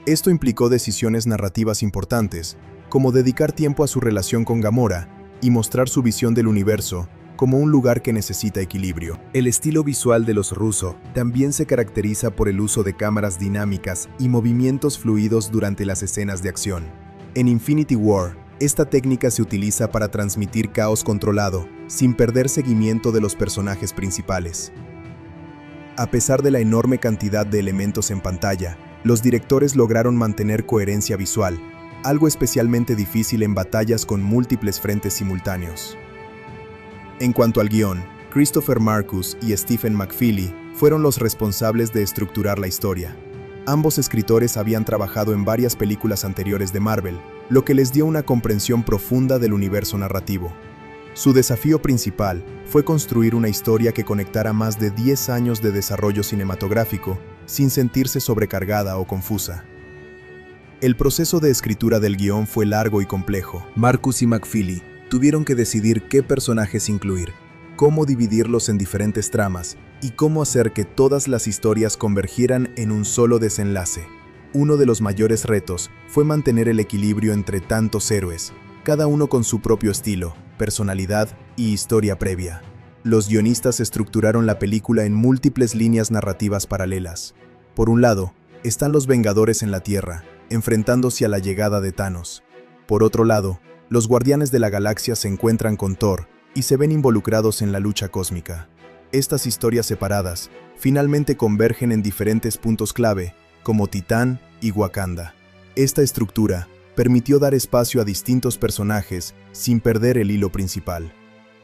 Esto implicó decisiones narrativas importantes, como dedicar tiempo a su relación con Gamora y mostrar su visión del universo como un lugar que necesita equilibrio. El estilo visual de los Russo también se caracteriza por el uso de cámaras dinámicas y movimientos fluidos durante las escenas de acción. En Infinity War, esta técnica se utiliza para transmitir caos controlado, sin perder seguimiento de los personajes principales. A pesar de la enorme cantidad de elementos en pantalla, los directores lograron mantener coherencia visual, algo especialmente difícil en batallas con múltiples frentes simultáneos. En cuanto al guión, Christopher Marcus y Stephen McFeely fueron los responsables de estructurar la historia. Ambos escritores habían trabajado en varias películas anteriores de Marvel, lo que les dio una comprensión profunda del universo narrativo. Su desafío principal fue construir una historia que conectara más de 10 años de desarrollo cinematográfico sin sentirse sobrecargada o confusa. El proceso de escritura del guión fue largo y complejo. Marcus y McFeely tuvieron que decidir qué personajes incluir, cómo dividirlos en diferentes tramas y cómo hacer que todas las historias convergieran en un solo desenlace. Uno de los mayores retos fue mantener el equilibrio entre tantos héroes, cada uno con su propio estilo, personalidad y historia previa. Los guionistas estructuraron la película en múltiples líneas narrativas paralelas. Por un lado, están los Vengadores en la Tierra, enfrentándose a la llegada de Thanos. Por otro lado, los Guardianes de la Galaxia se encuentran con Thor y se ven involucrados en la lucha cósmica. Estas historias separadas finalmente convergen en diferentes puntos clave, como Titán y Wakanda. Esta estructura permitió dar espacio a distintos personajes sin perder el hilo principal.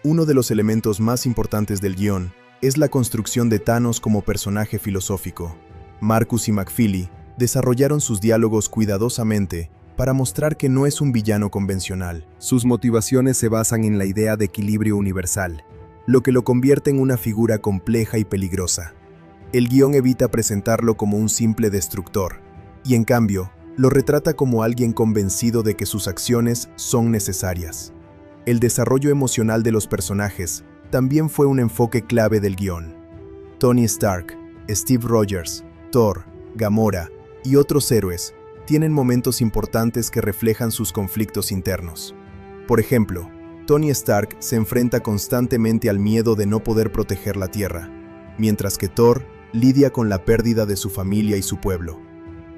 Uno de los elementos más importantes del guión es la construcción de Thanos como personaje filosófico. Marcus y McFeely desarrollaron sus diálogos cuidadosamente para mostrar que no es un villano convencional. Sus motivaciones se basan en la idea de equilibrio universal, lo que lo convierte en una figura compleja y peligrosa. El guión evita presentarlo como un simple destructor, y en cambio, lo retrata como alguien convencido de que sus acciones son necesarias. El desarrollo emocional de los personajes también fue un enfoque clave del guión. Tony Stark, Steve Rogers, Thor, Gamora y otros héroes tienen momentos importantes que reflejan sus conflictos internos. Por ejemplo, Tony Stark se enfrenta constantemente al miedo de no poder proteger la Tierra, mientras que Thor lidia con la pérdida de su familia y su pueblo.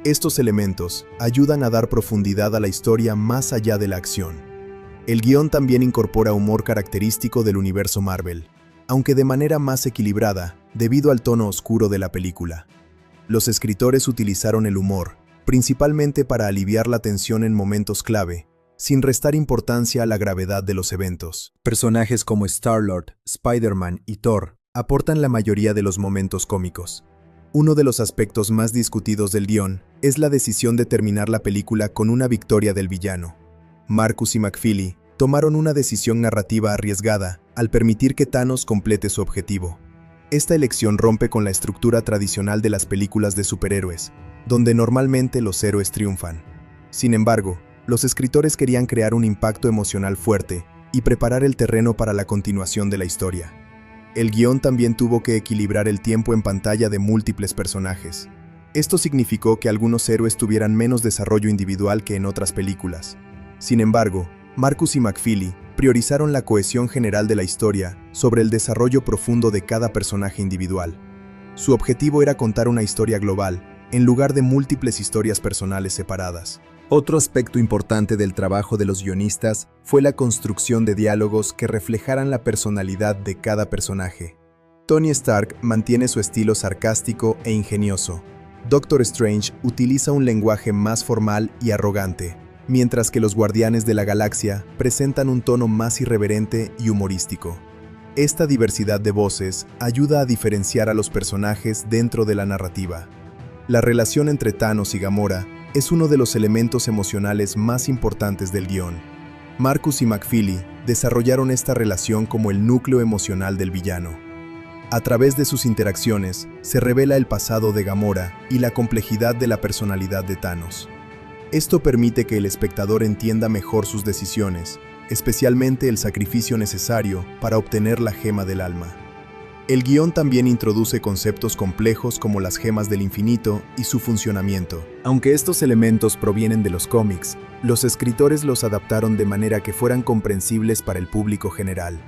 Estos elementos ayudan a dar profundidad a la historia más allá de la acción. El guión también incorpora humor característico del universo Marvel, aunque de manera más equilibrada debido al tono oscuro de la película. Los escritores utilizaron el humor, principalmente para aliviar la tensión en momentos clave, sin restar importancia a la gravedad de los eventos. Personajes como Star-Lord, Spider-Man y Thor aportan la mayoría de los momentos cómicos. Uno de los aspectos más discutidos del guión es la decisión de terminar la película con una victoria del villano. Marcus y McFeely tomaron una decisión narrativa arriesgada al permitir que Thanos complete su objetivo. Esta elección rompe con la estructura tradicional de las películas de superhéroes, donde normalmente los héroes triunfan. Sin embargo, los escritores querían crear un impacto emocional fuerte y preparar el terreno para la continuación de la historia. El guión también tuvo que equilibrar el tiempo en pantalla de múltiples personajes. Esto significó que algunos héroes tuvieran menos desarrollo individual que en otras películas. Sin embargo, Marcus y McFeely priorizaron la cohesión general de la historia sobre el desarrollo profundo de cada personaje individual. Su objetivo era contar una historia global, en lugar de múltiples historias personales separadas. Otro aspecto importante del trabajo de los guionistas fue la construcción de diálogos que reflejaran la personalidad de cada personaje. Tony Stark mantiene su estilo sarcástico e ingenioso. Doctor Strange utiliza un lenguaje más formal y arrogante, mientras que los Guardianes de la Galaxia presentan un tono más irreverente y humorístico. Esta diversidad de voces ayuda a diferenciar a los personajes dentro de la narrativa. La relación entre Thanos y Gamora es uno de los elementos emocionales más importantes del guión. Marcus y McFeely desarrollaron esta relación como el núcleo emocional del villano. A través de sus interacciones, se revela el pasado de Gamora y la complejidad de la personalidad de Thanos. Esto permite que el espectador entienda mejor sus decisiones, especialmente el sacrificio necesario para obtener la gema del alma. El guión también introduce conceptos complejos como las gemas del infinito y su funcionamiento. Aunque estos elementos provienen de los cómics, los escritores los adaptaron de manera que fueran comprensibles para el público general.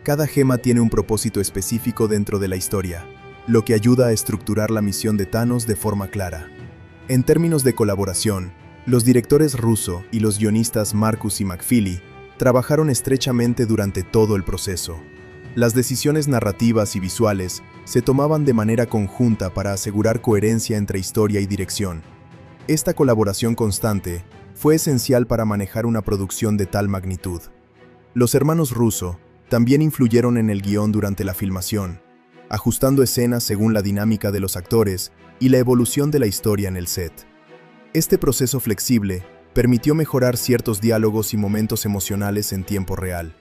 Cada gema tiene un propósito específico dentro de la historia, lo que ayuda a estructurar la misión de Thanos de forma clara. En términos de colaboración, los directores Russo y los guionistas Marcus y McFeely trabajaron estrechamente durante todo el proceso. Las decisiones narrativas y visuales se tomaban de manera conjunta para asegurar coherencia entre historia y dirección. Esta colaboración constante fue esencial para manejar una producción de tal magnitud. Los hermanos Russo también influyeron en el guión durante la filmación, ajustando escenas según la dinámica de los actores y la evolución de la historia en el set. Este proceso flexible permitió mejorar ciertos diálogos y momentos emocionales en tiempo real.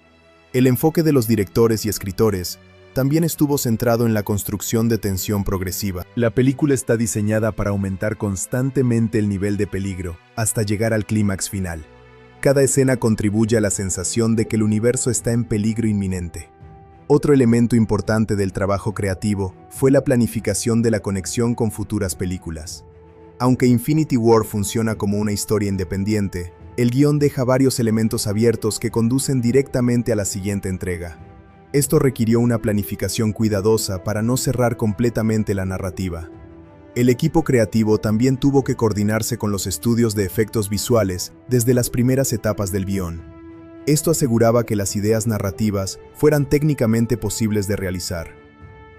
El enfoque de los directores y escritores también estuvo centrado en la construcción de tensión progresiva. La película está diseñada para aumentar constantemente el nivel de peligro hasta llegar al clímax final. Cada escena contribuye a la sensación de que el universo está en peligro inminente. Otro elemento importante del trabajo creativo fue la planificación de la conexión con futuras películas. Aunque Infinity War funciona como una historia independiente, el guión deja varios elementos abiertos que conducen directamente a la siguiente entrega. Esto requirió una planificación cuidadosa para no cerrar completamente la narrativa. El equipo creativo también tuvo que coordinarse con los estudios de efectos visuales desde las primeras etapas del guión. Esto aseguraba que las ideas narrativas fueran técnicamente posibles de realizar.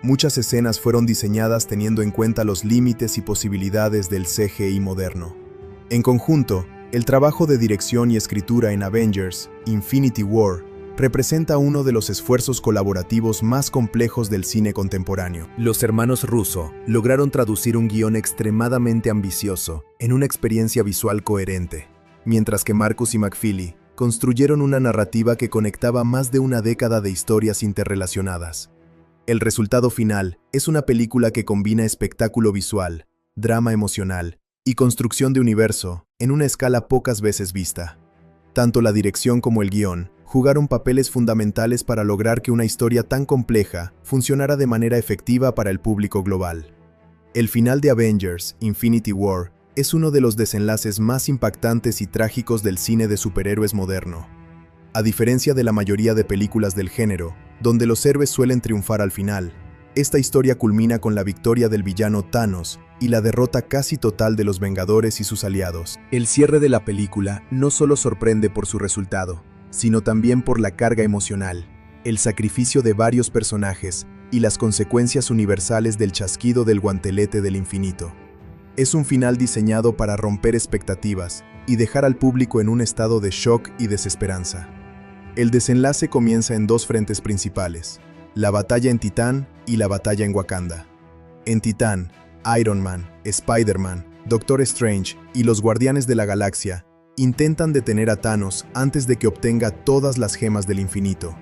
Muchas escenas fueron diseñadas teniendo en cuenta los límites y posibilidades del CGI moderno. En conjunto, el trabajo de dirección y escritura en Avengers: Infinity War representa uno de los esfuerzos colaborativos más complejos del cine contemporáneo. Los hermanos Russo lograron traducir un guión extremadamente ambicioso en una experiencia visual coherente, mientras que Marcus y McFeely construyeron una narrativa que conectaba más de una década de historias interrelacionadas. El resultado final es una película que combina espectáculo visual, drama emocional y construcción de universo en una escala pocas veces vista. Tanto la dirección como el guión jugaron papeles fundamentales para lograr que una historia tan compleja funcionara de manera efectiva para el público global. El final de Avengers: Infinity War es uno de los desenlaces más impactantes y trágicos del cine de superhéroes moderno. A diferencia de la mayoría de películas del género, donde los héroes suelen triunfar al final, esta historia culmina con la victoria del villano Thanos y la derrota casi total de los Vengadores y sus aliados. El cierre de la película no solo sorprende por su resultado, sino también por la carga emocional, el sacrificio de varios personajes y las consecuencias universales del chasquido del guantelete del infinito. Es un final diseñado para romper expectativas y dejar al público en un estado de shock y desesperanza. El desenlace comienza en dos frentes principales: la batalla en Titán y la batalla en Wakanda. En Titán, Iron Man, Spider-Man, Doctor Strange y los Guardianes de la Galaxia Intentan detener a Thanos antes de que obtenga todas las gemas del infinito.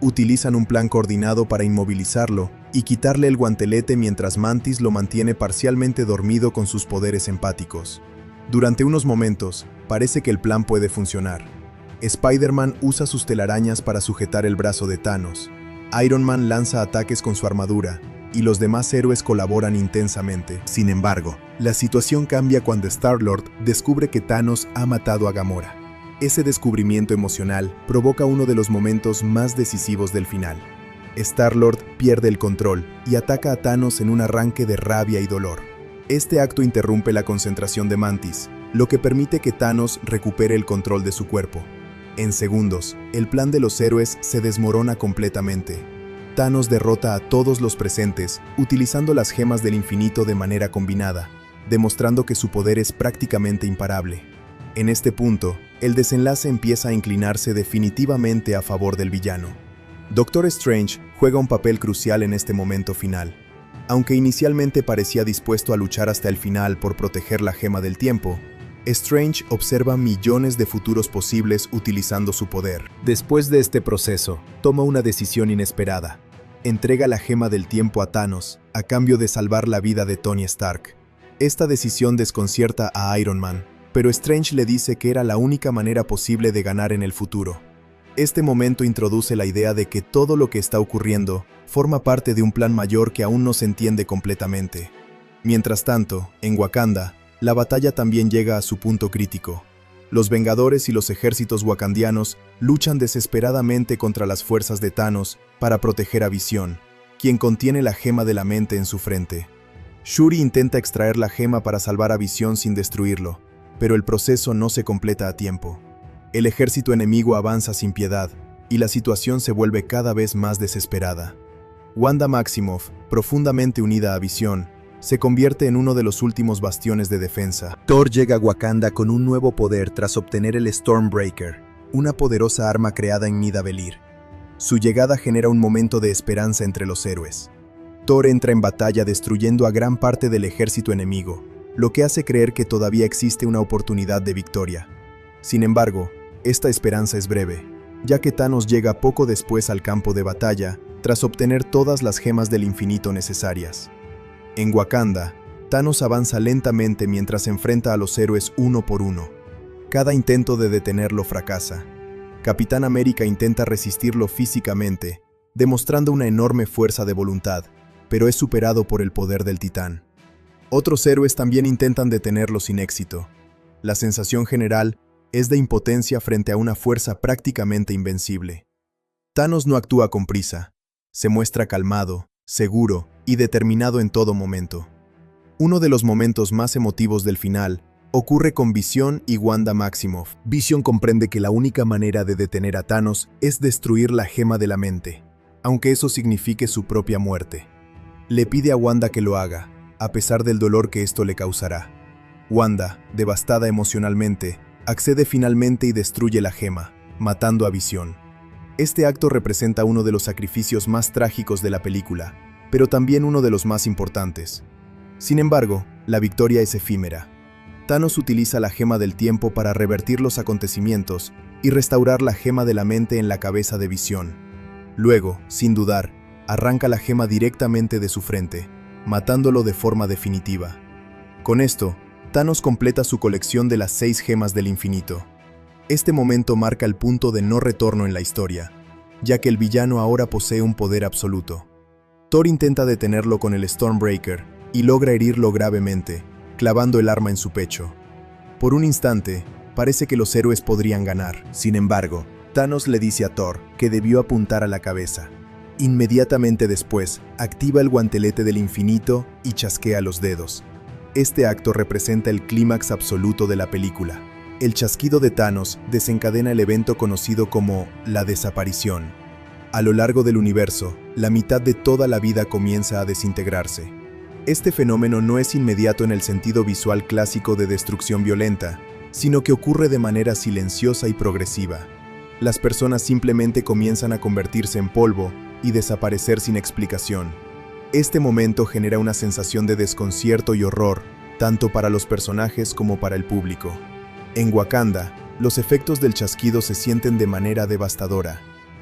Utilizan un plan coordinado para inmovilizarlo y quitarle el guantelete mientras Mantis lo mantiene parcialmente dormido con sus poderes empáticos. Durante unos momentos, parece que el plan puede funcionar. Spider-Man usa sus telarañas para sujetar el brazo de Thanos. Iron Man lanza ataques con su armadura, y los demás héroes colaboran intensamente. Sin embargo, la situación cambia cuando Star-Lord descubre que Thanos ha matado a Gamora. Ese descubrimiento emocional provoca uno de los momentos más decisivos del final. Star-Lord pierde el control y ataca a Thanos en un arranque de rabia y dolor. Este acto interrumpe la concentración de Mantis, lo que permite que Thanos recupere el control de su cuerpo. En segundos, el plan de los héroes se desmorona completamente. Thanos derrota a todos los presentes, utilizando las gemas del infinito de manera combinada, demostrando que su poder es prácticamente imparable. En este punto, el desenlace empieza a inclinarse definitivamente a favor del villano. Doctor Strange juega un papel crucial en este momento final. Aunque inicialmente parecía dispuesto a luchar hasta el final por proteger la gema del tiempo, Strange observa millones de futuros posibles utilizando su poder. Después de este proceso, toma una decisión inesperada. Entrega la gema del tiempo a Thanos, a cambio de salvar la vida de Tony Stark. Esta decisión desconcierta a Iron Man, pero Strange le dice que era la única manera posible de ganar en el futuro. Este momento introduce la idea de que todo lo que está ocurriendo forma parte de un plan mayor que aún no se entiende completamente. Mientras tanto, en Wakanda, la batalla también llega a su punto crítico. Los Vengadores y los ejércitos wakandianos luchan desesperadamente contra las fuerzas de Thanos para proteger a Visión, quien contiene la gema de la mente en su frente. Shuri intenta extraer la gema para salvar a Visión sin destruirlo, pero el proceso no se completa a tiempo. El ejército enemigo avanza sin piedad, y la situación se vuelve cada vez más desesperada. Wanda Maximoff, profundamente unida a Visión, se convierte en uno de los últimos bastiones de defensa. Thor llega a Wakanda con un nuevo poder tras obtener el Stormbreaker, una poderosa arma creada en Nidavellir. Su llegada genera un momento de esperanza entre los héroes. Thor entra en batalla destruyendo a gran parte del ejército enemigo, lo que hace creer que todavía existe una oportunidad de victoria. Sin embargo, esta esperanza es breve, ya que Thanos llega poco después al campo de batalla tras obtener todas las gemas del infinito necesarias. En Wakanda, Thanos avanza lentamente mientras enfrenta a los héroes uno por uno. Cada intento de detenerlo fracasa. Capitán América intenta resistirlo físicamente, demostrando una enorme fuerza de voluntad, pero es superado por el poder del Titán. Otros héroes también intentan detenerlo sin éxito. La sensación general es de impotencia frente a una fuerza prácticamente invencible. Thanos no actúa con prisa. Se muestra calmado, seguro y determinado en todo momento. Uno de los momentos más emotivos del final ocurre con Visión y Wanda Maximoff. Visión comprende que la única manera de detener a Thanos es destruir la gema de la mente, aunque eso signifique su propia muerte. Le pide a Wanda que lo haga, a pesar del dolor que esto le causará. Wanda, devastada emocionalmente, accede finalmente y destruye la gema, matando a Visión. Este acto representa uno de los sacrificios más trágicos de la película, pero también uno de los más importantes. Sin embargo, la victoria es efímera. Thanos utiliza la gema del tiempo para revertir los acontecimientos y restaurar la gema de la mente en la cabeza de Visión. Luego, sin dudar, arranca la gema directamente de su frente, matándolo de forma definitiva. Con esto, Thanos completa su colección de las 6 gemas del infinito. Este momento marca el punto de no retorno en la historia, ya que el villano ahora posee un poder absoluto. Thor intenta detenerlo con el Stormbreaker y logra herirlo gravemente, clavando el arma en su pecho. Por un instante, parece que los héroes podrían ganar. Sin embargo, Thanos le dice a Thor que debió apuntar a la cabeza. Inmediatamente después, activa el guantelete del infinito y chasquea los dedos. Este acto representa el clímax absoluto de la película. El chasquido de Thanos desencadena el evento conocido como la desaparición. A lo largo del universo, la mitad de toda la vida comienza a desintegrarse. Este fenómeno no es inmediato en el sentido visual clásico de destrucción violenta, sino que ocurre de manera silenciosa y progresiva. Las personas simplemente comienzan a convertirse en polvo y desaparecer sin explicación. Este momento genera una sensación de desconcierto y horror, tanto para los personajes como para el público. En Wakanda, los efectos del chasquido se sienten de manera devastadora.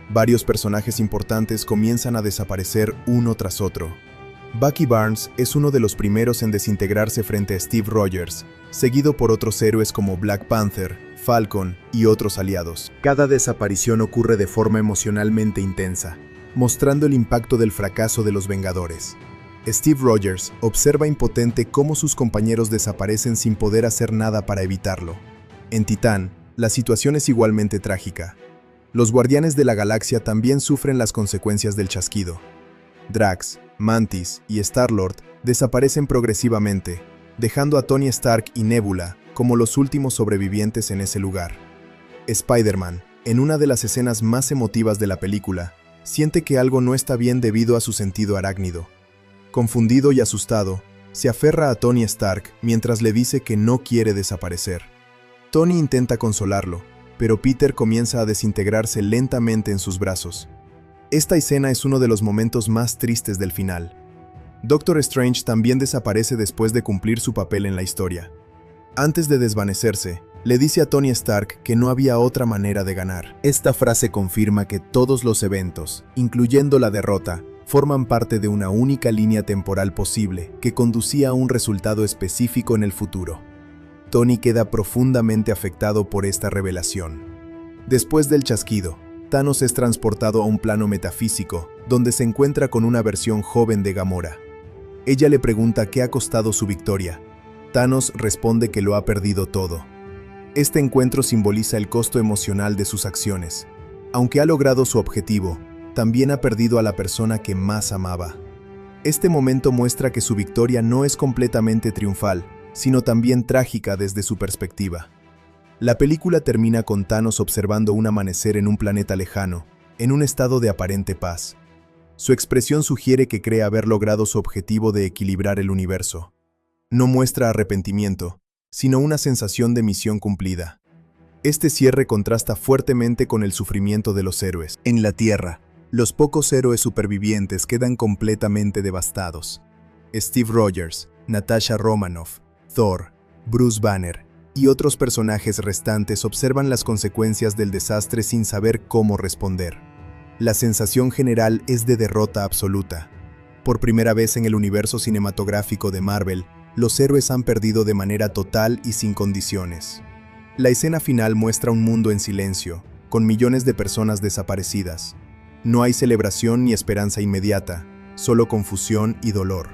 Varios personajes importantes comienzan a desaparecer uno tras otro. Bucky Barnes es uno de los primeros en desintegrarse frente a Steve Rogers, seguido por otros héroes como Black Panther, Falcon y otros aliados. Cada desaparición ocurre de forma emocionalmente intensa, mostrando el impacto del fracaso de los Vengadores. Steve Rogers observa impotente cómo sus compañeros desaparecen sin poder hacer nada para evitarlo. En Titán, la situación es igualmente trágica. Los Guardianes de la Galaxia también sufren las consecuencias del chasquido. Drax, Mantis y Star-Lord desaparecen progresivamente, dejando a Tony Stark y Nebula como los últimos sobrevivientes en ese lugar. Spider-Man, en una de las escenas más emotivas de la película, siente que algo no está bien debido a su sentido arácnido. Confundido y asustado, se aferra a Tony Stark mientras le dice que no quiere desaparecer. Tony intenta consolarlo, pero Peter comienza a desintegrarse lentamente en sus brazos. Esta escena es uno de los momentos más tristes del final. Doctor Strange también desaparece después de cumplir su papel en la historia. Antes de desvanecerse, le dice a Tony Stark que no había otra manera de ganar. Esta frase confirma que todos los eventos, incluyendo la derrota, forman parte de una única línea temporal posible que conducía a un resultado específico en el futuro. Tony queda profundamente afectado por esta revelación. Después del chasquido, Thanos es transportado a un plano metafísico, donde se encuentra con una versión joven de Gamora. Ella le pregunta qué ha costado su victoria. Thanos responde que lo ha perdido todo. Este encuentro simboliza el costo emocional de sus acciones. Aunque ha logrado su objetivo, también ha perdido a la persona que más amaba. Este momento muestra que su victoria no es completamente triunfal, sino también trágica desde su perspectiva. La película termina con Thanos observando un amanecer en un planeta lejano, en un estado de aparente paz. Su expresión sugiere que cree haber logrado su objetivo de equilibrar el universo. No muestra arrepentimiento, sino una sensación de misión cumplida. Este cierre contrasta fuertemente con el sufrimiento de los héroes. En la Tierra, los pocos héroes supervivientes quedan completamente devastados. Steve Rogers, Natasha Romanoff, Thor, Bruce Banner y otros personajes restantes observan las consecuencias del desastre sin saber cómo responder. La sensación general es de derrota absoluta. Por primera vez en el universo cinematográfico de Marvel, los héroes han perdido de manera total y sin condiciones. La escena final muestra un mundo en silencio, con millones de personas desaparecidas. No hay celebración ni esperanza inmediata, solo confusión y dolor.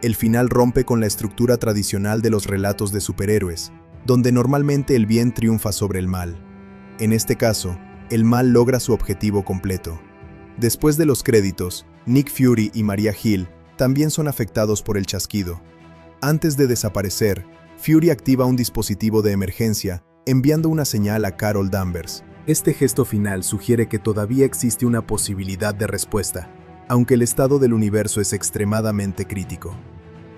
El final rompe con la estructura tradicional de los relatos de superhéroes, donde normalmente el bien triunfa sobre el mal. En este caso, el mal logra su objetivo completo. Después de los créditos, Nick Fury y Maria Hill también son afectados por el chasquido. Antes de desaparecer, Fury activa un dispositivo de emergencia, enviando una señal a Carol Danvers. Este gesto final sugiere que todavía existe una posibilidad de respuesta, aunque el estado del universo es extremadamente crítico.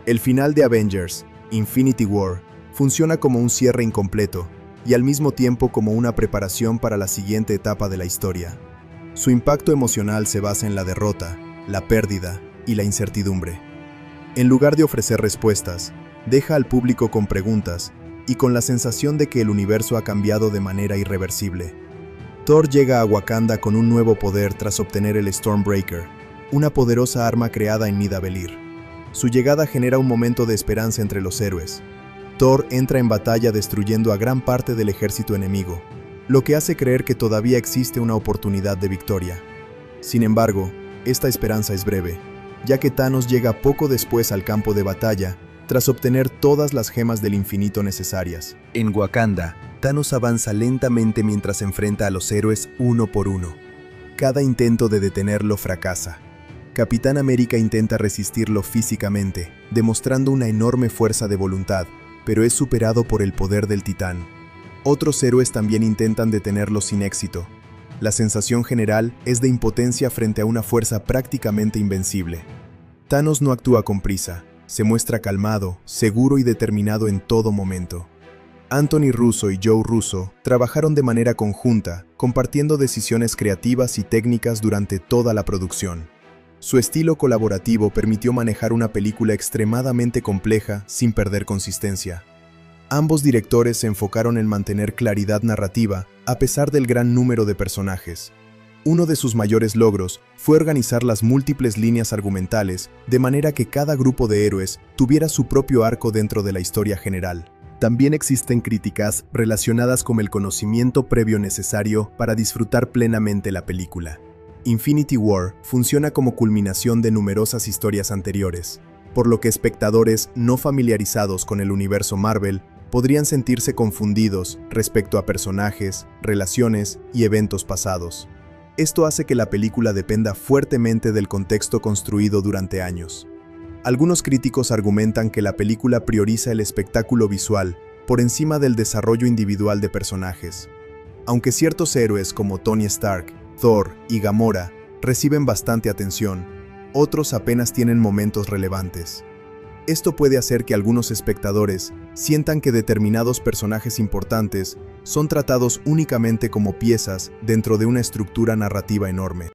El final de Avengers, Infinity War, funciona como un cierre incompleto y al mismo tiempo como una preparación para la siguiente etapa de la historia. Su impacto emocional se basa en la derrota, la pérdida y la incertidumbre. En lugar de ofrecer respuestas, deja al público con preguntas y con la sensación de que el universo ha cambiado de manera irreversible. Thor llega a Wakanda con un nuevo poder tras obtener el Stormbreaker, una poderosa arma creada en Nidavellir. Su llegada genera un momento de esperanza entre los héroes. Thor entra en batalla destruyendo a gran parte del ejército enemigo, lo que hace creer que todavía existe una oportunidad de victoria. Sin embargo, esta esperanza es breve, ya que Thanos llega poco después al campo de batalla, tras obtener todas las gemas del infinito necesarias. En Wakanda, Thanos avanza lentamente mientras enfrenta a los héroes uno por uno. Cada intento de detenerlo fracasa. Capitán América intenta resistirlo físicamente, demostrando una enorme fuerza de voluntad, pero es superado por el poder del Titán. Otros héroes también intentan detenerlo sin éxito. La sensación general es de impotencia frente a una fuerza prácticamente invencible. Thanos no actúa con prisa, se muestra calmado, seguro y determinado en todo momento. Anthony Russo y Joe Russo trabajaron de manera conjunta, compartiendo decisiones creativas y técnicas durante toda la producción. Su estilo colaborativo permitió manejar una película extremadamente compleja sin perder consistencia. Ambos directores se enfocaron en mantener claridad narrativa a pesar del gran número de personajes. Uno de sus mayores logros fue organizar las múltiples líneas argumentales de manera que cada grupo de héroes tuviera su propio arco dentro de la historia general. También existen críticas relacionadas con el conocimiento previo necesario para disfrutar plenamente la película. Infinity War funciona como culminación de numerosas historias anteriores, por lo que espectadores no familiarizados con el universo Marvel podrían sentirse confundidos respecto a personajes, relaciones y eventos pasados. Esto hace que la película dependa fuertemente del contexto construido durante años. Algunos críticos argumentan que la película prioriza el espectáculo visual por encima del desarrollo individual de personajes. Aunque ciertos héroes como Tony Stark, Thor y Gamora reciben bastante atención, otros apenas tienen momentos relevantes. Esto puede hacer que algunos espectadores sientan que determinados personajes importantes son tratados únicamente como piezas dentro de una estructura narrativa enorme.